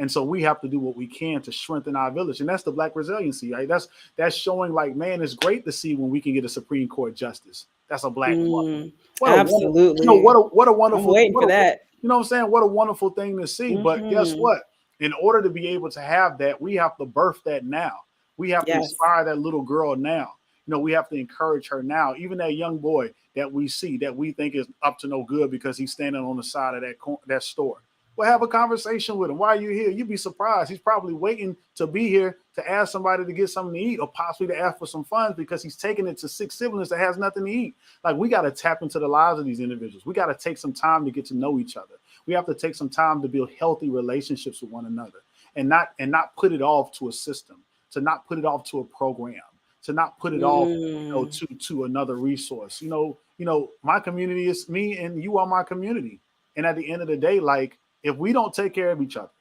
And so we have to do what we can to strengthen our village. And that's the Black resiliency, right? That's showing, like, man, it's great to see when we can get a Supreme Court justice. That's a Black woman. Absolutely. What a wonderful, I'm waiting for that. You know what I'm saying? What a wonderful thing to see. But guess what? In order to be able to have that, we have to birth that now. We have to inspire that little girl now. We have to encourage her now. Even that young boy that we see that we think is up to no good because he's standing on the side of that store. We'll have a conversation with him. Why are you here? You'd be surprised. He's probably waiting to be here to ask somebody to get something to eat, or possibly to ask for some funds because he's taking it to 6 siblings that has nothing to eat. Like, we got to tap into the lives of these individuals. We got to take some time to get to know each other. We have to take some time to build healthy relationships with one another, and not put it off to a system, to not put it off to a program, to not put it off, to another resource. My community is me, and you are my community. And at the end of the day, like, if we don't take care of each other,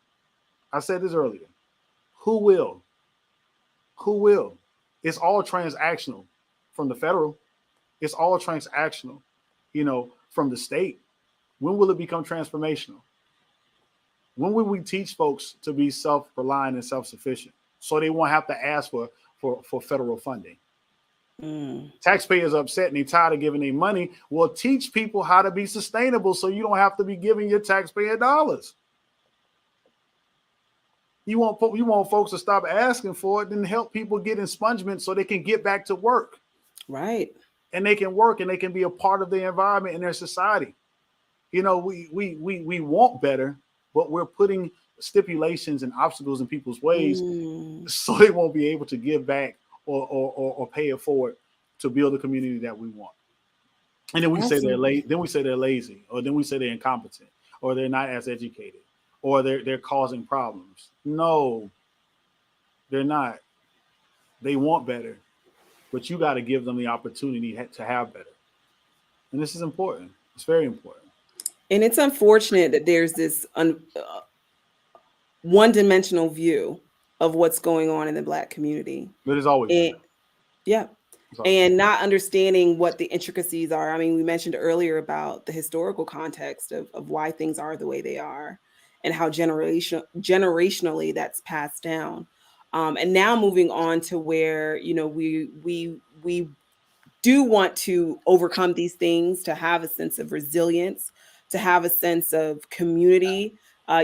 I said this earlier, who will? Who will? It's all transactional from the federal. It's all transactional, from the state. When will it become transformational? When will we teach folks to be self-reliant and self-sufficient so they won't have to ask for federal funding? Taxpayers are upset and they're tired of giving their money. Well, teach people how to be sustainable so you don't have to be giving your taxpayer dollars. You want folks to stop asking for it, then help people get expungement so they can get back to work. Right. And they can work and they can be a part of their environment and their society. We want better, but we're putting stipulations and obstacles in people's ways so they won't be able to give back or pay it forward to build a community that we want. And then we say they're lazy, or then we say they're incompetent, or they're not as educated, or they're causing problems. No, they're not. They want better, but you got to give them the opportunity to have better. And this is important. It's very important. And it's unfortunate that there's this one-dimensional view of what's going on in the Black community. But it's always and not understanding what the intricacies are. I mean, we mentioned earlier about the historical context of why things are the way they are, and how generationally that's passed down. And now moving on to where we do want to overcome these things, to have a sense of resilience, to have a sense of community.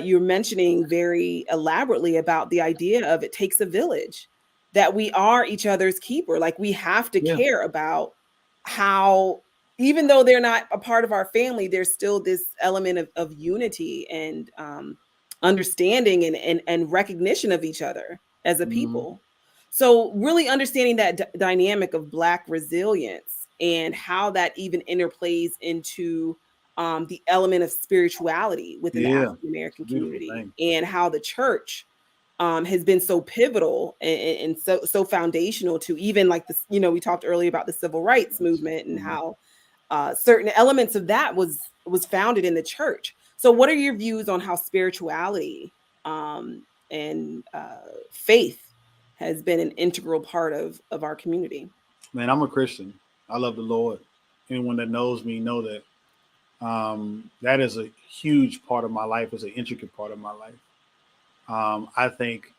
You're mentioning very elaborately about the idea of it takes a village, that we are each other's keeper. Like, we have to care about how, even though they're not a part of our family, there's still this element of unity and understanding and recognition of each other as a people. So really understanding that dynamic of Black resilience and how that even interplays into the element of spirituality within the African American community, and how the church has been so pivotal and so foundational to even, like, this, we talked earlier about the civil rights movement and how certain elements of that was founded in the church. So what are your views on how spirituality and faith has been an integral part of our community? Man, I'm a Christian. I love the Lord. Anyone that knows me know that. That is a huge part of my life. It's an intricate part of my life. I think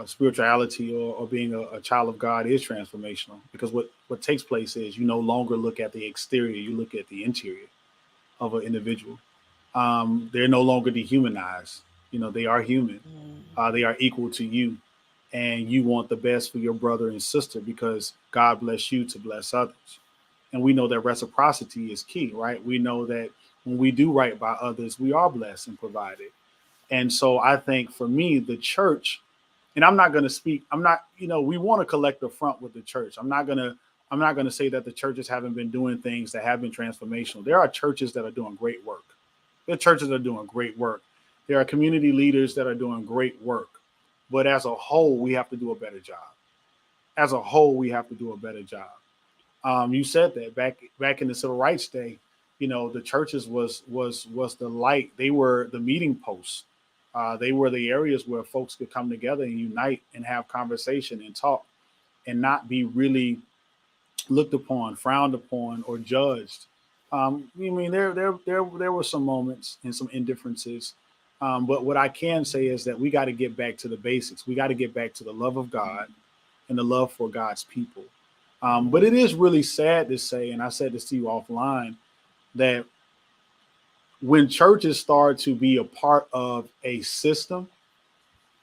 spirituality or being a child of God is transformational, because what takes place is you no longer look at the exterior, you look at the interior of an individual. They're no longer dehumanized. They are human. They are equal to you, and you want the best for your brother and sister because God bless you to bless others. And we know that reciprocity is key, right? We know that when we do right by others, we are blessed and provided. And so I think for me, the church And I'm not going to speak. I'm not, we want to collect the front with the church. I'm not going to say that the churches haven't been doing things that have been transformational. There are churches that are doing great work. There are churches that are doing great work. There are community leaders that are doing great work. But as a whole, we have to do a better job. As a whole, we have to do a better job. You said that back in the Civil Rights Day, the churches was the light. They were the meeting posts. They were the areas where folks could come together and unite and have conversation and talk and not be really looked upon, frowned upon, or judged. There were some moments and some indifferences. But what I can say is that we got to get back to the basics. We got to get back to the love of God and the love for God's people. But it is really sad to say, and I said this to you offline, that when churches start to be a part of a system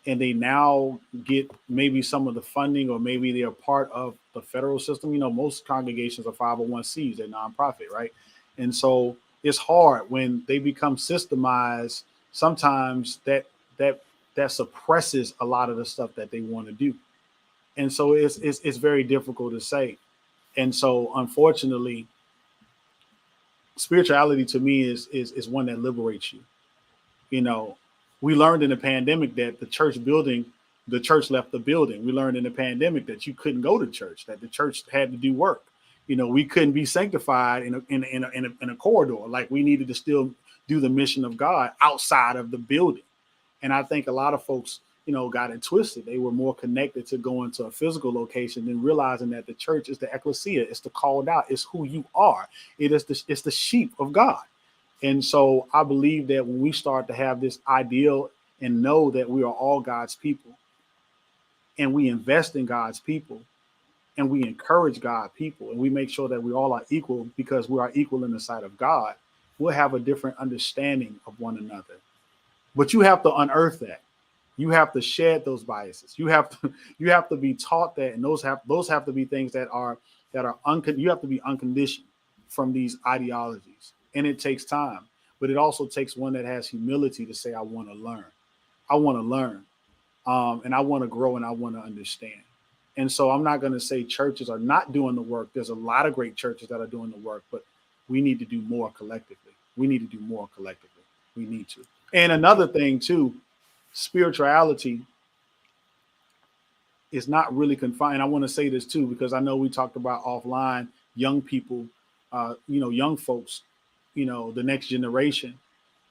and they now get maybe some of the funding, or maybe they're part of the federal system, most congregations are 501Cs, they're nonprofit, right? And so it's hard when they become systemized. Sometimes that suppresses a lot of the stuff that they want to do. And so it's very difficult to say. And so, unfortunately, spirituality to me is one that liberates you. We learned in the pandemic that the church left the building. We learned in the pandemic that you couldn't go to church, that the church had to do work. We couldn't be sanctified in a corridor. Like, we needed to still do the mission of God outside of the building. And I think a lot of folks, got it twisted. They were more connected to going to a physical location than realizing that the church is the ecclesia. It's the called out. It's who you are. It's the sheep of God. And so I believe that when we start to have this ideal and know that we are all God's people, and we invest in God's people, and we encourage God's people, and we make sure that we all are equal because we are equal in the sight of God, we'll have a different understanding of one another. But you have to unearth that. You have to shed those biases. You have to be taught that, and those have to be things you have to be unconditioned from these ideologies. And it takes time, but it also takes one that has humility to say, I want to learn. I want to learn. And I want to grow, and I want to understand. And so I'm not going to say churches are not doing the work. There's a lot of great churches that are doing the work, but we need to do more collectively. We need to do more collectively. We need to. And another thing too, spirituality is not really confined. I want to say this too, because I know we talked about offline, young people, young folks, the next generation.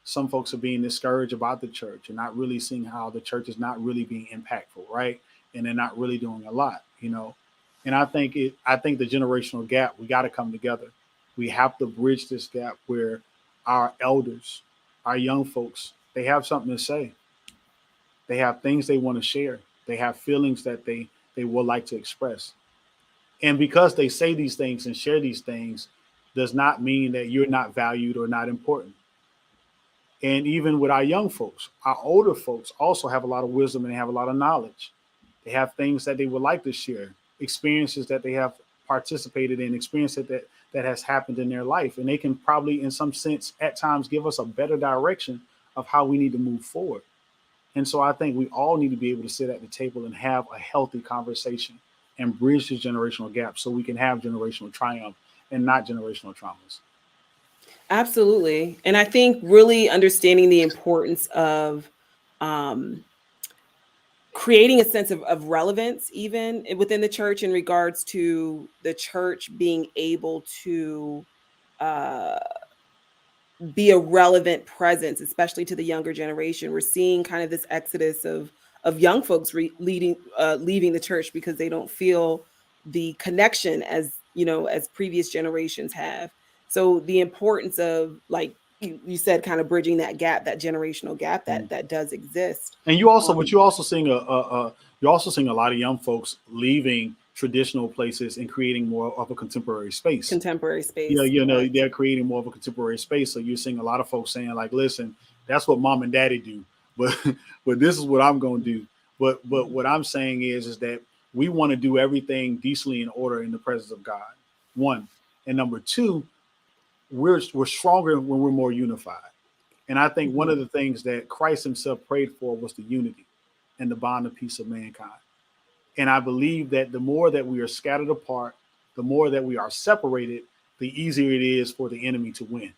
Some folks are being discouraged about the church and not really seeing how the church is not really being impactful, right? And they're not really doing a lot, And I think the generational gap, we got to come together. We have to bridge this gap where our elders, our young folks, they have something to say. They have things they want to share. They have feelings that they would like to express. And because they say these things and share these things does not mean that you're not valued or not important. And even with our young folks, our older folks also have a lot of wisdom and they have a lot of knowledge. They have things that they would like to share, experiences that they have participated in, experiences that has happened in their life. And they can probably, in some sense, at times give us a better direction of how we need to move forward. And so I think we all need to be able to sit at the table and have a healthy conversation and bridge this generational gap so we can have generational triumph and not generational traumas. Absolutely. And I think really understanding the importance of creating a sense of relevance, even within the church, in regards to the church being able to be a relevant presence, especially to the younger generation. We're seeing kind of this exodus of young folks leaving the church because they don't feel the connection as previous generations have. So the importance of, like you said, kind of bridging that gap, that generational gap that does exist. And you're also seeing a lot of young folks leaving traditional places and creating more of a contemporary space. Yeah, they're creating more of a contemporary space. So you're seeing a lot of folks saying, like, listen, that's what mom and daddy do, but this is what I'm going to do. But what I'm saying is that we want to do everything decently in order in the presence of God. One. And number two, we're stronger when we're more unified. And I think one of the things that Christ himself prayed for was the unity. and the bond of peace of mankind. And I believe that the more that we are scattered apart, the more that we are separated, the easier it is for the enemy to win.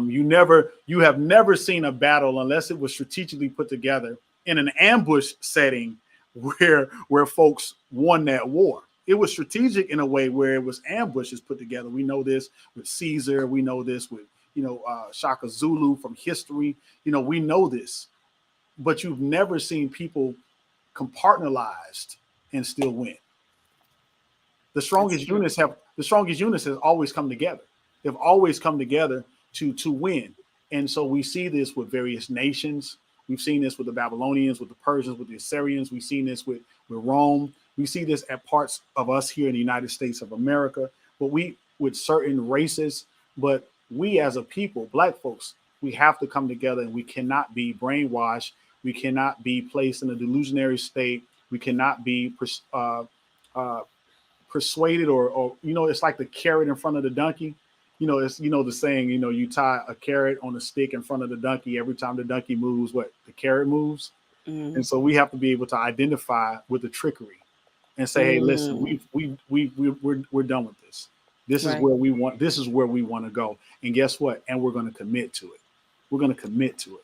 You have never seen a battle unless it was strategically put together in an ambush setting where folks won that war. It was strategic in a way where it was ambushes put together. We know this with Caesar. We know this with, Shaka Zulu from history. We know this, but you've never seen people compartmentalized and still win. The strongest units have always come together. They've always come together to win. And so we see this with various nations. We've seen this with the Babylonians, with the Persians, with the Assyrians. We've seen this with Rome. We see this at parts of us here in the United States of America, but with certain races. But we as a people, Black folks, we have to come together, and we cannot be brainwashed. We cannot be placed in a delusionary state. We cannot be persuaded or it's like the carrot in front of the donkey. It's the saying, you tie a carrot on a stick in front of the donkey. Every time the donkey moves, the carrot moves. And so we have to be able to identify with the trickery and say, hey, listen, we're done with this. This is where we want. This is where we want to go. And guess what? And we're going to commit to it. We're going to commit to it.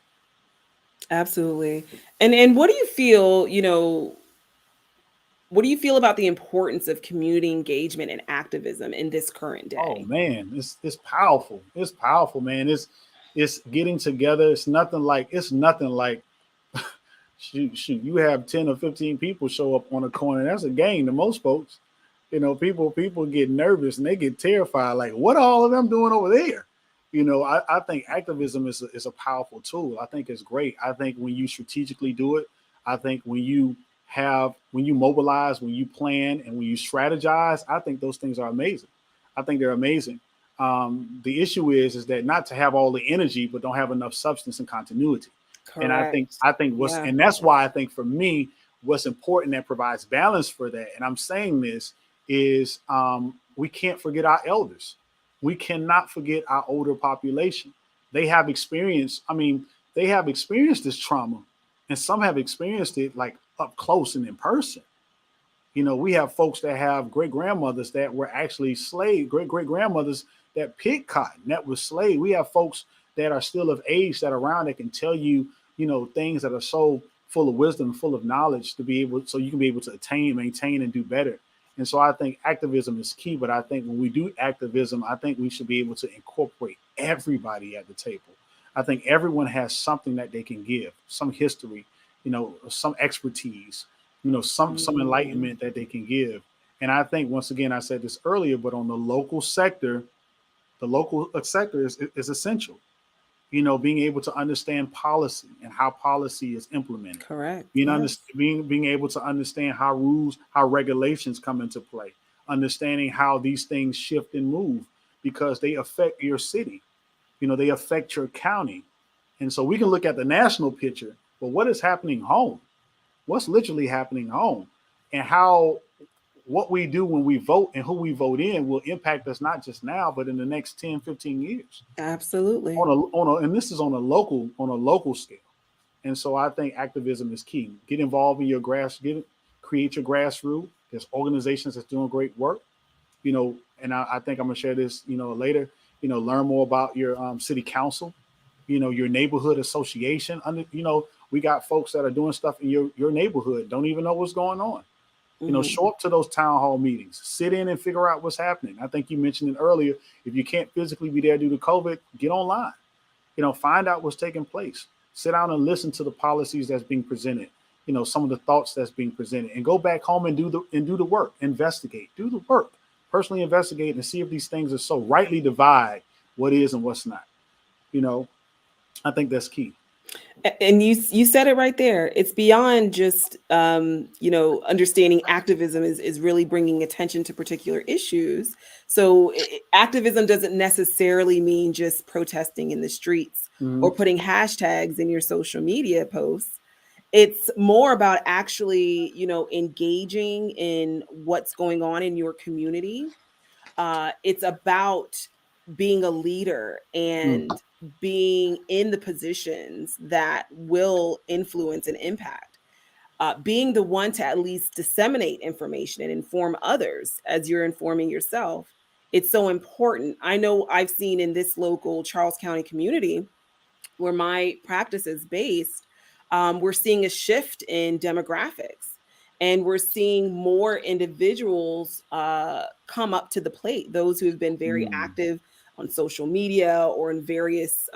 Absolutely. And what do you feel? What do you feel about the importance of community engagement and activism in this current day? Oh man, it's powerful. It's powerful, man. It's getting together. It's nothing like shoot. You have 10 or 15 people show up on a corner. That's a game to most folks. People get nervous and they get terrified. Like, what are all of them doing over there? I think activism is a powerful tool. I think it's great. I think when you strategically do it, I think when you mobilize, when you plan, and when you strategize, I think those things are amazing. I think they're amazing. The issue is that not to have all the energy, but don't have enough substance and continuity. Correct. And I think and that's why I think for me, what's important that provides balance for that. And I'm saying this is we can't forget our elders. We cannot forget our older population. They have experienced this trauma, and some have experienced it like up close and in person. We have folks that have great grandmothers that were actually slave, great grandmothers that picked cotton, that was slave. We have folks that are still of age that are around that can tell you, things that are so full of wisdom, full of knowledge so you can be able to attain, maintain, and do better. And so I think activism is key, but I think when we do activism, I think we should be able to incorporate everybody at the table. I think everyone has something that they can give, some history, some expertise, some enlightenment that they can give. And I think, once again, I said this earlier, but on the local sector is essential. Being able to understand policy and how policy is implemented. Correct. Being able to understand how rules, how regulations come into play, understanding how these things shift and move because they affect your city. They affect your county. And so we can look at the national picture, but what is happening home? What's literally happening home? And how what we do when we vote and who we vote in will impact us not just now, but in the next 10, 15 years. Absolutely. And this is on a local scale. And so I think activism is key. Get involved in your create your grassroots. There's organizations that's doing great work, and I think I'm gonna share this, later, learn more about your city council, your neighborhood association. We got folks that are doing stuff in your neighborhood, don't even know what's going on. Show up to those town hall meetings, sit in and figure out what's happening. I think you mentioned it earlier. If you can't physically be there due to COVID, get online, find out what's taking place, sit down and listen to the policies that's being presented, some of the thoughts that's being presented, and go back home and do the work, investigate, do the work, personally investigate and see if these things are so rightly divide what is and what's not. I think that's key. And you said it right there. It's beyond just, understanding activism is really bringing attention to particular issues. So activism doesn't necessarily mean just protesting in the streets or putting hashtags in your social media posts. It's more about actually, engaging in what's going on in your community. It's about being a leader and being in the positions that will influence and impact. being the one to at least disseminate information and inform others as you're informing yourself, it's so important. I know I've seen in this local Charles County community where my practice is based, we're seeing a shift in demographics, and we're seeing more individuals come up to the plate. Those who have been very active on social media or in various,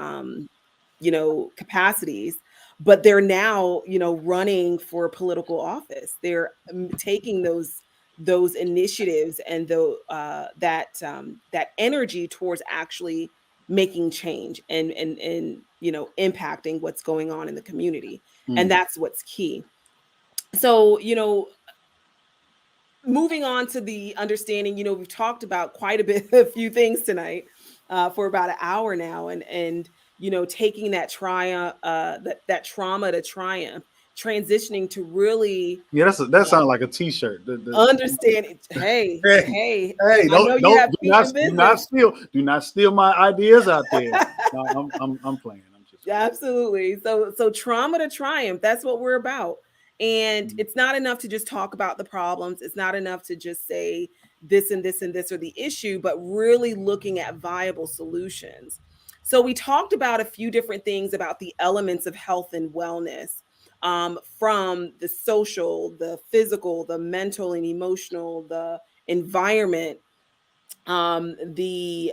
capacities, but they're now, running for political office. They're taking those initiatives and that energy towards actually making change and impacting what's going on in the community. And that's what's key. So, moving on to the understanding, we've talked about quite a few things tonight, for about an hour now, and taking that triumph, that trauma to triumph, transitioning to really, that sounds like a T-shirt. Understand it. Hey, hey, I know you have do not steal my ideas out there. No, I'm playing. I'm just playing. Absolutely. So trauma to triumph. That's what we're about. And it's not enough to just talk about the problems. It's not enough to just say this and this and this are the issue, but really looking at viable solutions. So we talked about a few different things about the elements of health and wellness, from the social, the physical, the mental and emotional, the environment, the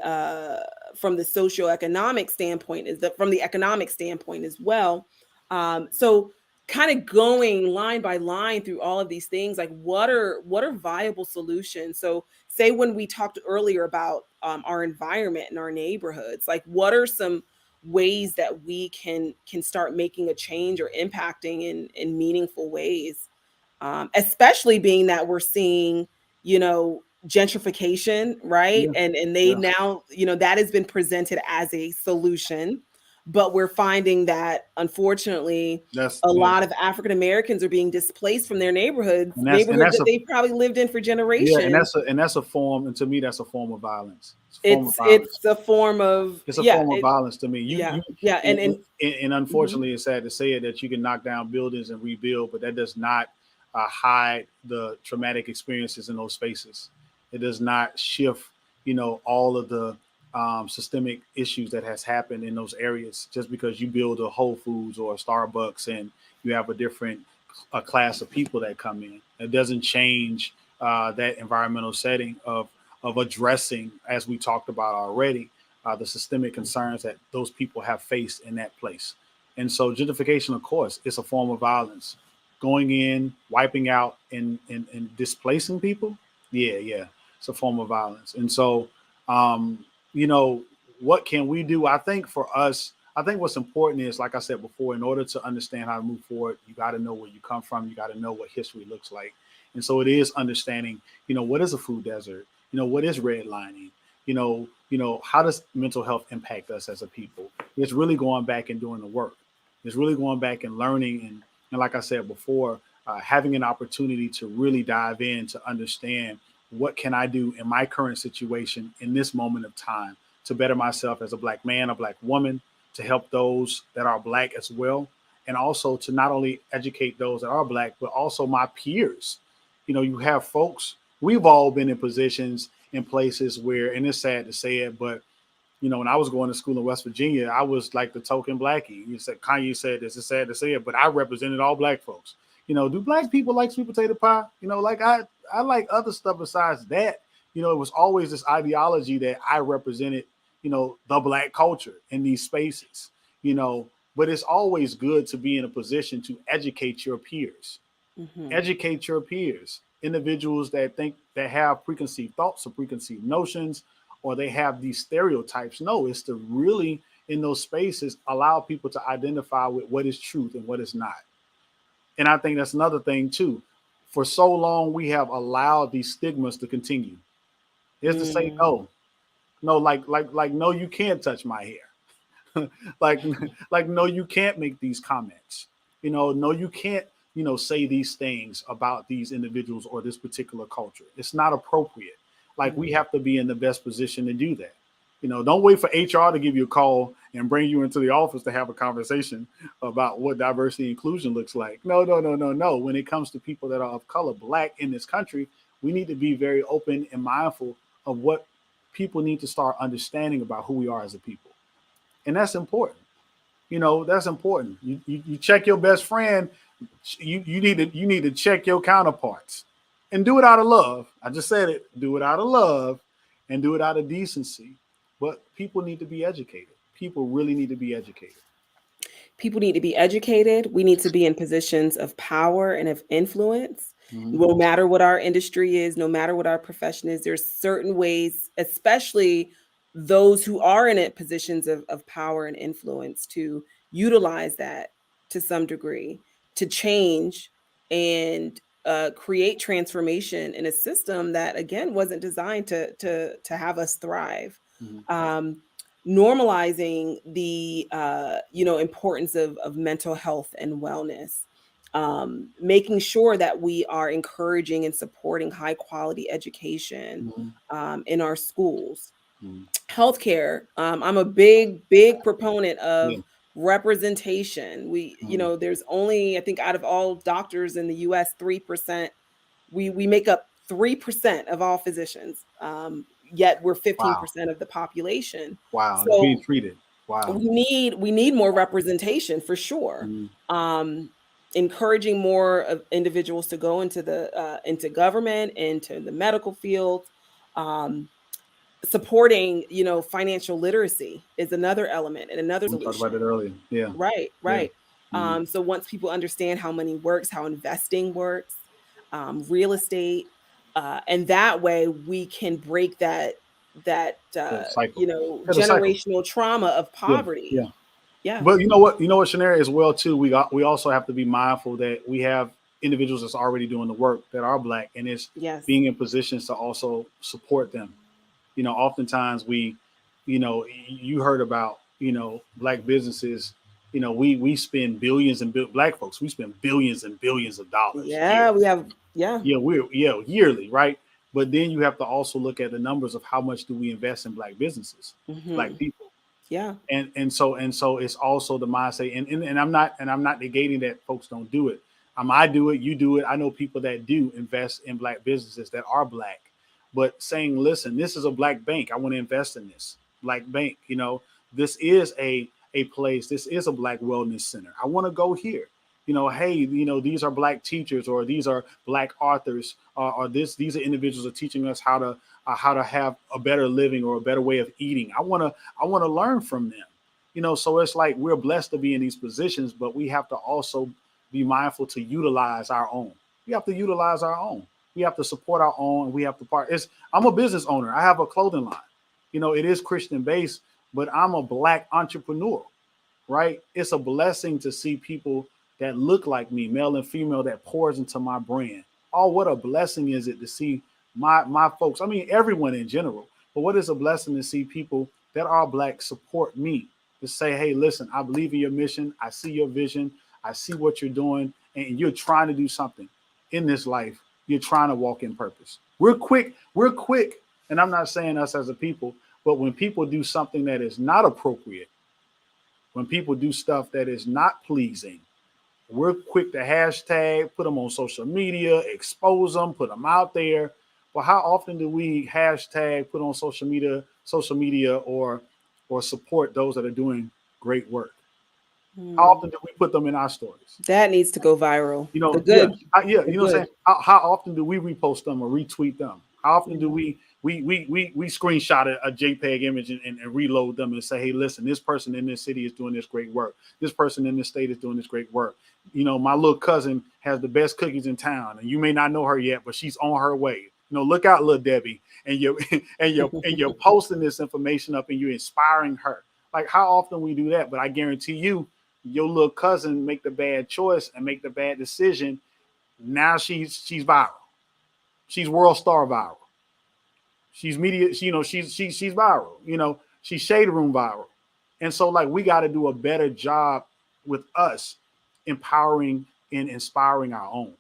from the socioeconomic standpoint, from the economic standpoint as well. So kind of going line by line through all of these things, like what are viable solutions? So say when we talked earlier about our environment and our neighborhoods, like what are some ways that we can start making a change or impacting in meaningful ways, especially being that we're seeing, gentrification, right? And they now, that has been presented as a solution, but we're finding that unfortunately a lot of African Americans are being displaced from their neighborhoods that they've probably lived in for generations. Yeah, and that's a form, and to me that's a form of violence. It's a form of violence to me. And unfortunately, it's sad to say it that you can knock down buildings and rebuild, but that does not hide the traumatic experiences in those spaces. It does not shift, all of the systemic issues that has happened in those areas just because you build a Whole Foods or a Starbucks and you have a different class of people that come in. It doesn't change that environmental setting of addressing, as we talked about already, the systemic concerns that those people have faced in that place. And so gentrification, of course, is a form of violence. Going in, wiping out, and displacing people, it's a form of violence. And so, what can we do? I think for us, what's important is, like I said before, in order to understand how to move forward, you got to know where you come from. You got to know what history looks like. And so it is understanding, what is a food desert? What is redlining? How does mental health impact us as a people? It's really going back and doing the work. It's really going back and learning. And like I said before, having an opportunity to really dive in to understand what can I do in my current situation in this moment of time to better myself as a Black man, a Black woman, to help those that are Black as well. And also to not only educate those that are Black, but also my peers. You have folks, we've all been in positions in places where, and it's sad to say it, but when I was going to school in West Virginia, I was like the token Blackie. You said, Kanye said this, it's sad to say it, but I represented all Black folks. Do Black people like sweet potato pie? Like I like other stuff besides that. It was always this ideology that I represented, the Black culture in these spaces, but it's always good to be in a position to educate your peers. Educate your peers, individuals that have preconceived thoughts or preconceived notions, or they have these stereotypes. No, it's to really, in those spaces, allow people to identify with what is truth and what is not. And I think that's another thing too. For so long, we have allowed these stigmas to continue. Is to say no, like no, you can't touch my hair. like no, you can't make these comments. No, you can't say these things about these individuals or this particular culture. It's not appropriate. We have to be in the best position to do that. Don't wait for HR to give you a call and bring you into the office to have a conversation about what diversity and inclusion looks like. No. When it comes to people that are of color, Black in this country, we need to be very open and mindful of what people need to start understanding about who we are as a people. And that's important. That's important. You check your best friend. You need to check your counterparts and do it out of love. I just said it. Do it out of love and do it out of decency. But people need to be educated. People really need to be educated. People need to be educated. We need to be in positions of power and of influence. Mm-hmm. No matter what our industry is, no matter what our profession is, there's certain ways, especially those who are in it positions of power and influence, to utilize that to some degree to change and create transformation in a system that, again, wasn't designed to have us thrive. Mm-hmm. Normalizing the importance of mental health and wellness, making sure that we are encouraging and supporting high quality education Mm-hmm. in our schools. Mm-hmm. Healthcare. I'm a big proponent of Yeah. representation. Mm-hmm. There's only, I think, out of all doctors in the US, 3%, we make up 3% of all physicians. Yet we're 15% Wow. of the population. Wow. They're being So treated. Wow. we need more representation for sure. Mm-hmm. Encouraging more of individuals to go into government, into the medical field. Supporting, financial literacy is another element and another We talked about it solution. earlier. Yeah. Right, Yeah. right. Mm-hmm. So once people understand how money works, how investing works, real estate, and that way we can break that Cycle. Yeah, the cycle. generational trauma of Yeah. Yeah. poverty. Yeah. But you know what, Shanaria, as well too. We also have to be mindful that we have individuals that's already doing the work that are Black, and it's Yes. being in positions to also support them. Oftentimes you heard about Black businesses. We spend billions and Black folks. We spend billions and billions of dollars Yeah, yearly. we have. Yeah. Yearly, right? But then you have to also look at the numbers of how much do we invest in Black businesses, Black people. Yeah. And so it's also the mindset, and I'm not negating that folks don't do it. I do it, you do it. I know people that do invest in Black businesses that are Black, but saying, listen, this is a Black bank. I want to invest in this Black bank. This is a place. This is a Black wellness center. I want to go here. Hey, these are Black teachers, or these are Black authors, or these are individuals are teaching us how to have a better living or a better way of eating. I want to learn from them. So it's like we're blessed to be in these positions, but we have to also be mindful to utilize our own. We have to utilize our own. We have to support our own. We have to I'm a business owner. I have a clothing line. It is Christian based, but I'm a Black entrepreneur, right? It's a blessing to see people that look like me, male and female, that pours into my brand. Oh, what a blessing is it to see my folks. I mean, everyone in general, but what is a blessing to see people that are Black support me, to say, hey, listen, I believe in your mission. I see your vision. I see what you're doing, and you're trying to do something in this life. You're trying to walk in purpose. We're quick. And I'm not saying us as a people, but when people do something that is not appropriate, when people do stuff that is not pleasing, we're quick to hashtag, put them on social media, expose them, put them out there. Well, how often do we hashtag, put on social media, or support those that are doing great work? How often do we put them in our stories? That needs to go viral. The Yeah, good. yeah. The You know what I'm good. saying? How often do we repost them or retweet them? How often do we screenshot a JPEG image and reload them and say, hey, listen, this person in this city is doing this great work. This person in this state is doing this great work. My little cousin has the best cookies in town, and you may not know her yet, but she's on her way. Look out, little Debbie, and you're posting this information up, and you're inspiring her. Like, how often we do that? But I guarantee you, your little cousin make the bad choice and make the bad decision. Now she's viral. She's world star viral. She's media. She's viral. She's shade room viral. And so, like, we got to do a better job with us empowering and inspiring our own.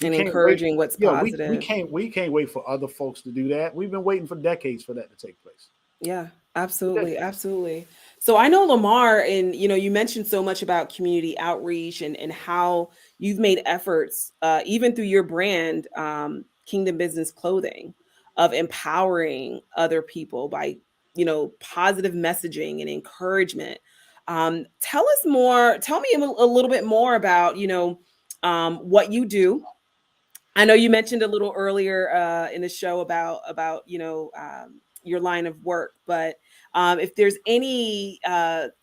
We And can't wait. encouraging what's Yeah, positive. we can't wait for other folks to do that. We've been waiting for decades for that to take place. Yeah. Absolutely, absolutely. So I know Lamar, and you mentioned so much about community outreach and how you've made efforts, even through your brand, Kingdom Business Clothing, of empowering other people by positive messaging and encouragement. Tell us more. Tell me a little bit more about what you do. I know you mentioned a little earlier in the show about your line of work, but if there's any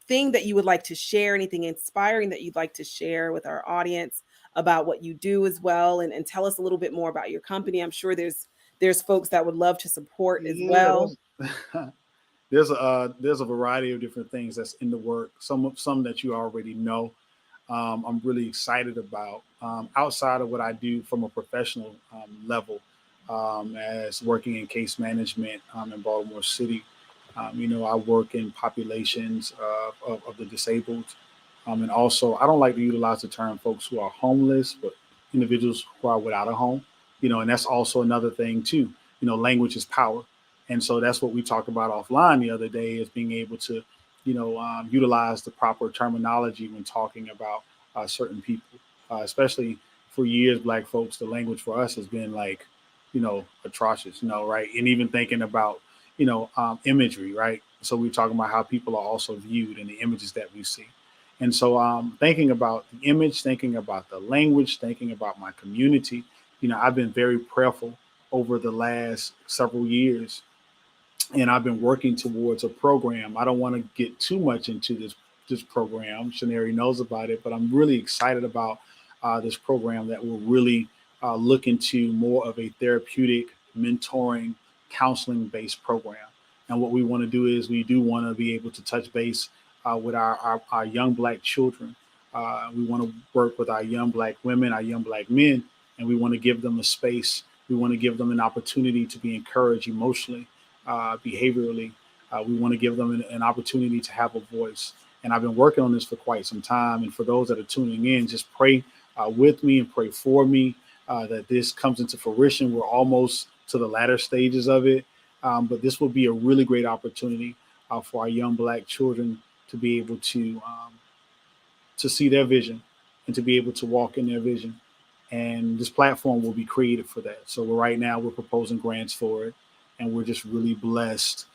thing that you would like to share, anything inspiring that you'd like to share with our audience about what you do as well, and tell us a little bit more about your company. I'm sure there's folks that would love to support as Yeah, well. there's a variety of different things that's in the work. Some that you already know. I'm really excited about outside of what I do from a professional level, as working in case management in Baltimore City. I work in populations of the disabled, and also I don't like to utilize the term folks who are homeless, but individuals who are without a home. And that's also another thing too. Language is power, and so that's what we talked about offline the other day is being able to, utilize the proper terminology when talking about certain people, especially for years, Black folks. The language for us has been like, atrocious, right? And even thinking about, imagery, right? So we're talking about how people are also viewed and the images that we see. And so thinking about the image, thinking about the language, thinking about my community, I've been very prayerful over the last several years, and I've been working towards a program. I don't want to get too much into this program. Shaneri knows about it, but I'm really excited about this program that will really look into more of a therapeutic, mentoring, counseling based program. And what we want to do is we do want to be able to touch base with our young Black children. We want to work with our young Black women, our young Black men, and we want to give them a space. We want to give them an opportunity to be encouraged emotionally, behaviorally. We want to give them an opportunity to have a voice. And I've been working on this for quite some time. And for those that are tuning in, just pray with me and pray for me that this comes into fruition. We're almost to the latter stages of it. But this will be a really great opportunity for our young Black children to be able to see their vision and to be able to walk in their vision. And this platform will be created for that. So right now we're proposing grants for it, and we're just really blessed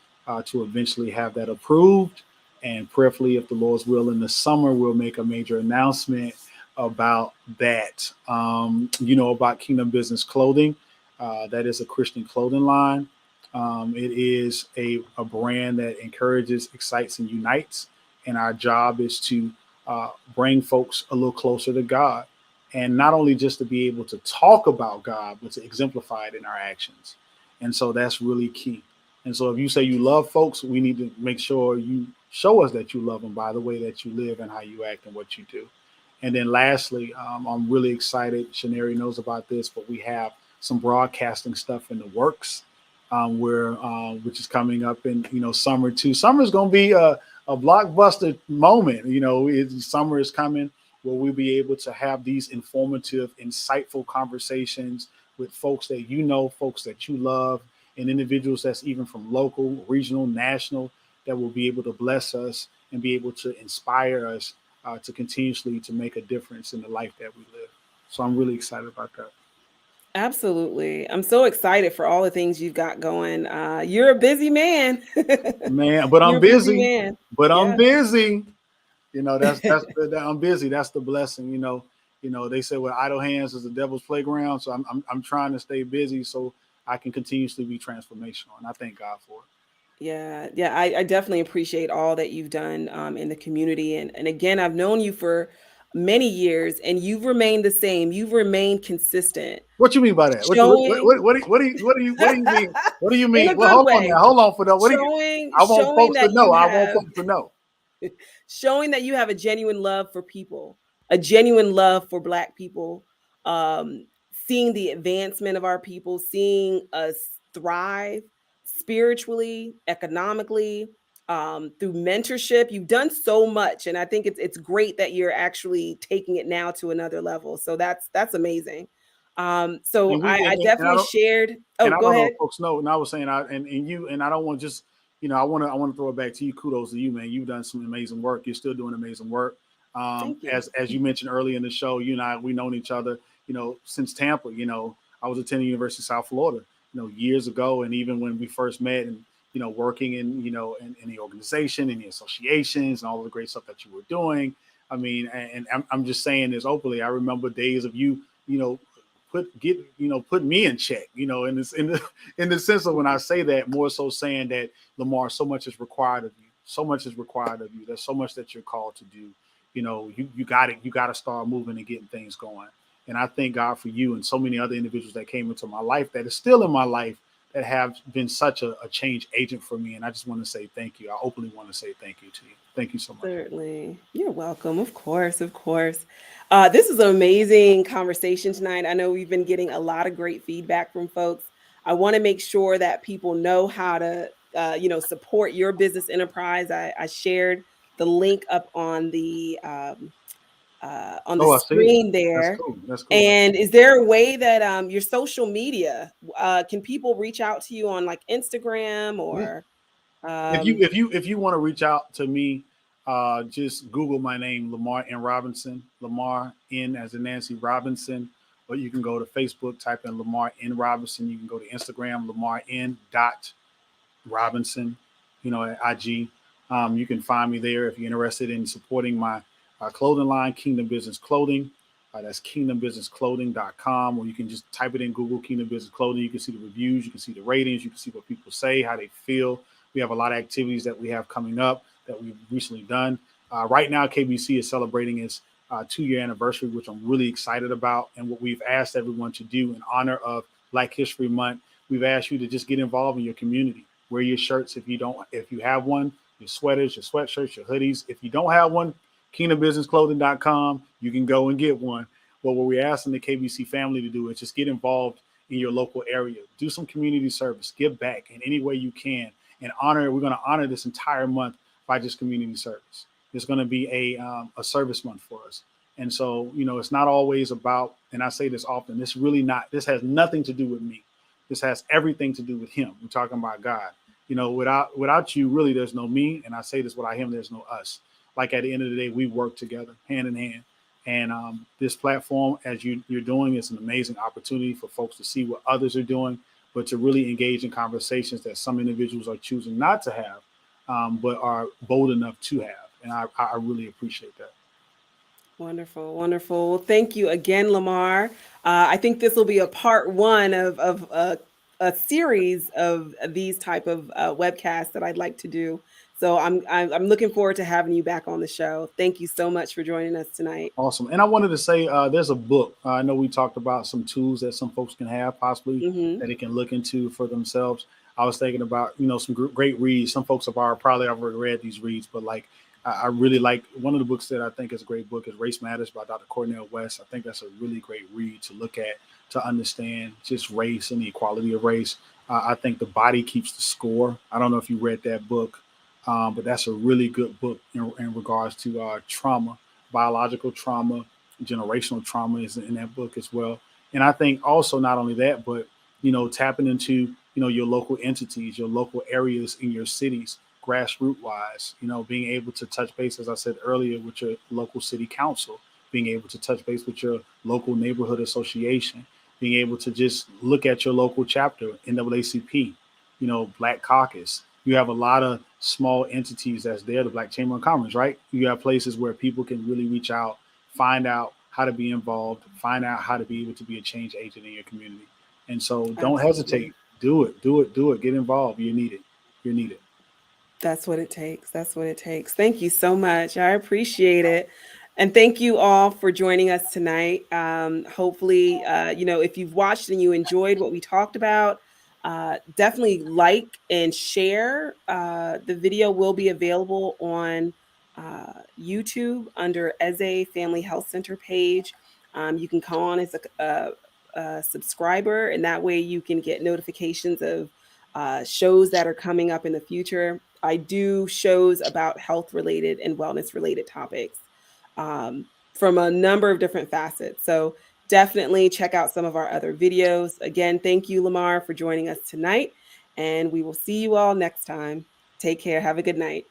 to eventually have that approved. And prayerfully, if the Lord's will, in the summer, we'll make a major announcement about that. About Kingdom Business Clothing. That is a Christian clothing line. It is a brand that encourages, excites, and unites. And our job is to bring folks a little closer to God. And not only just to be able to talk about God, but to exemplify it in our actions. And so that's really key. And so if you say you love folks, we need to make sure you show us that you love them by the way that you live and how you act and what you do. And then lastly, I'm really excited. Shaneri knows about this, but we have some broadcasting stuff in the works, which is coming up in summer too. Summer is going to be a blockbuster moment. Summer is coming where we'll be able to have these informative, insightful conversations with folks that folks that you love, and individuals that's even from local, regional, national, that will be able to bless us and be able to inspire us to continuously to make a difference in the life that we live. So I'm really excited about that. Absolutely. I'm so excited for all the things you've got going. You're a busy man. Man, but I'm You're a busy busy. man. But I'm Yeah. busy. I'm busy. That's the blessing. They say, well, idle hands is the devil's playground. So I'm trying to stay busy so I can continuously be transformational, and I thank God for it. Yeah, yeah, I definitely appreciate all that you've done in the community. And again, I've known you for many years, and you've remained the same. You've remained consistent, What you mean by that? showing What do you mean? What do you in a mean? Well, good hold on way, now. Hold on for that. What do you? showing I want showing folks to that know. you I want have folks to know. showing that you have a genuine love for people, a genuine love for Black people, um, seeing the advancement of our people, seeing us thrive spiritually, economically, through mentorship. You've done so much, and I think it's great that you're actually taking it now to another level. So that's amazing. So And I I definitely don't shared. Oh, and I go don't know ahead. if folks know. And I was saying, and you and I don't want to just I want to throw it back to you. Kudos to you, man. You've done some amazing work. You're still doing amazing work. Thank you. As you mentioned earlier in the show, you and I, we known each other, since Tampa. I was attending University of South Florida, years ago, and even when we first met, and working in the organization, in the associations, and all of the great stuff that you were doing. I mean, and I'm just saying this openly. I remember days of you, put me in check, in the sense of, when I say that, more so saying that, Lamar, so much is required of you. So much is required of you. There's so much that you're called to do. You got it. You got to start moving and getting things going. And I thank God for you and so many other individuals that came into my life, that is still in my life, that have been such a change agent for me. And I just want to say thank you. I openly want to say thank you to you. Thank you so much. Certainly. You're welcome. Of course. Of course. This is an amazing conversation tonight. I know we've been getting a lot of great feedback from folks. I want to make sure that people know how to, support your business enterprise. I shared the link up on the Oh, I see it. screen That's there. cool. That's cool. And is there a way that your social media, can people reach out to you on like Instagram Yeah. or If you um, if you if you want to reach out to me, just Google my name, Lamar N. Robinson, Lamar N as in Nancy Robinson, or you can go to Facebook, type in Lamar N. Robinson. You can go to Instagram, Lamar N. Robinson, at IG. You can find me there if you're interested in supporting my clothing line, Kingdom Business Clothing. That's kingdombusinessclothing.com, or you can just type it in Google, Kingdom Business Clothing. You can see the reviews, you can see the ratings, you can see what people say, how they feel. We have a lot of activities that we have coming up that we've recently done. Right now, KBC is celebrating its 2-year anniversary, which I'm really excited about. And what we've asked everyone to do in honor of Black History Month, we've asked you to just get involved in your community. Wear your shirts if you have one, your sweaters, your sweatshirts, your hoodies. If you don't have one, kingdombusinessclothing.com, you can go and get one. But what we're asking the KBC family to do is just get involved in your local area. Do some community service. Give back in any way you can. And we're going to honor this entire month by just community service. It's going to be a service month for us. And so, it's not always about, and I say this often, this has nothing to do with me. This has everything to do with him. We're talking about God. Without you, really, there's no me. And I say this, without him, there's no us. Like, at the end of the day, we work together hand in hand. And this platform, as you're doing, is an amazing opportunity for folks to see what others are doing, but to really engage in conversations that some individuals are choosing not to have, but are bold enough to have. And I really appreciate that. Wonderful, wonderful. Well, thank you again, Lamar. I think this will be a part one of a series of these type of webcasts that I'd like to do. So I'm looking forward to having you back on the show. Thank you so much for joining us tonight. Awesome. And I wanted to say, there's a book. I know we talked about some tools that some folks can have, possibly, Hmm. that they can look into for themselves. I was thinking about, some great reads. Some folks have probably already read these reads, but like, I really like one of the books that I think is a great book is Race Matters by Dr. Cornel West. I think that's a really great read to look at, to understand just race and the equality of race. I think The Body Keeps the Score. I don't know if you read that book, but that's a really good book in regards to trauma, biological trauma, generational trauma is in that book as well. And I think also, not only that, but tapping into your local entities, your local areas in your cities, grassroots wise, being able to touch base, as I said earlier, with your local city council, being able to touch base with your local neighborhood association, being able to just look at your local chapter, NAACP, Black Caucus. You have a lot of small entities that's there, the Black Chamber of Commerce, right? You have places where people can really reach out, find out how to be involved, find out how to be able to be a change agent in your community. And so don't Absolutely. hesitate. Do it, do it, do it. Get involved. You need it. You need it. That's what it takes. That's what it takes. Thank you so much. I appreciate it. And thank you all for joining us tonight. Hopefully, if you've watched and you enjoyed what we talked about, definitely like and share. The video will be available on YouTube under Eze Family Health Center page. You can come on as a subscriber, and that way you can get notifications of shows that are coming up in the future. I do shows about health related and wellness related topics from a number of different facets. So definitely check out some of our other videos. Again, thank you, Lamar, for joining us tonight, and we will see you all next time. Take care. Have a good night.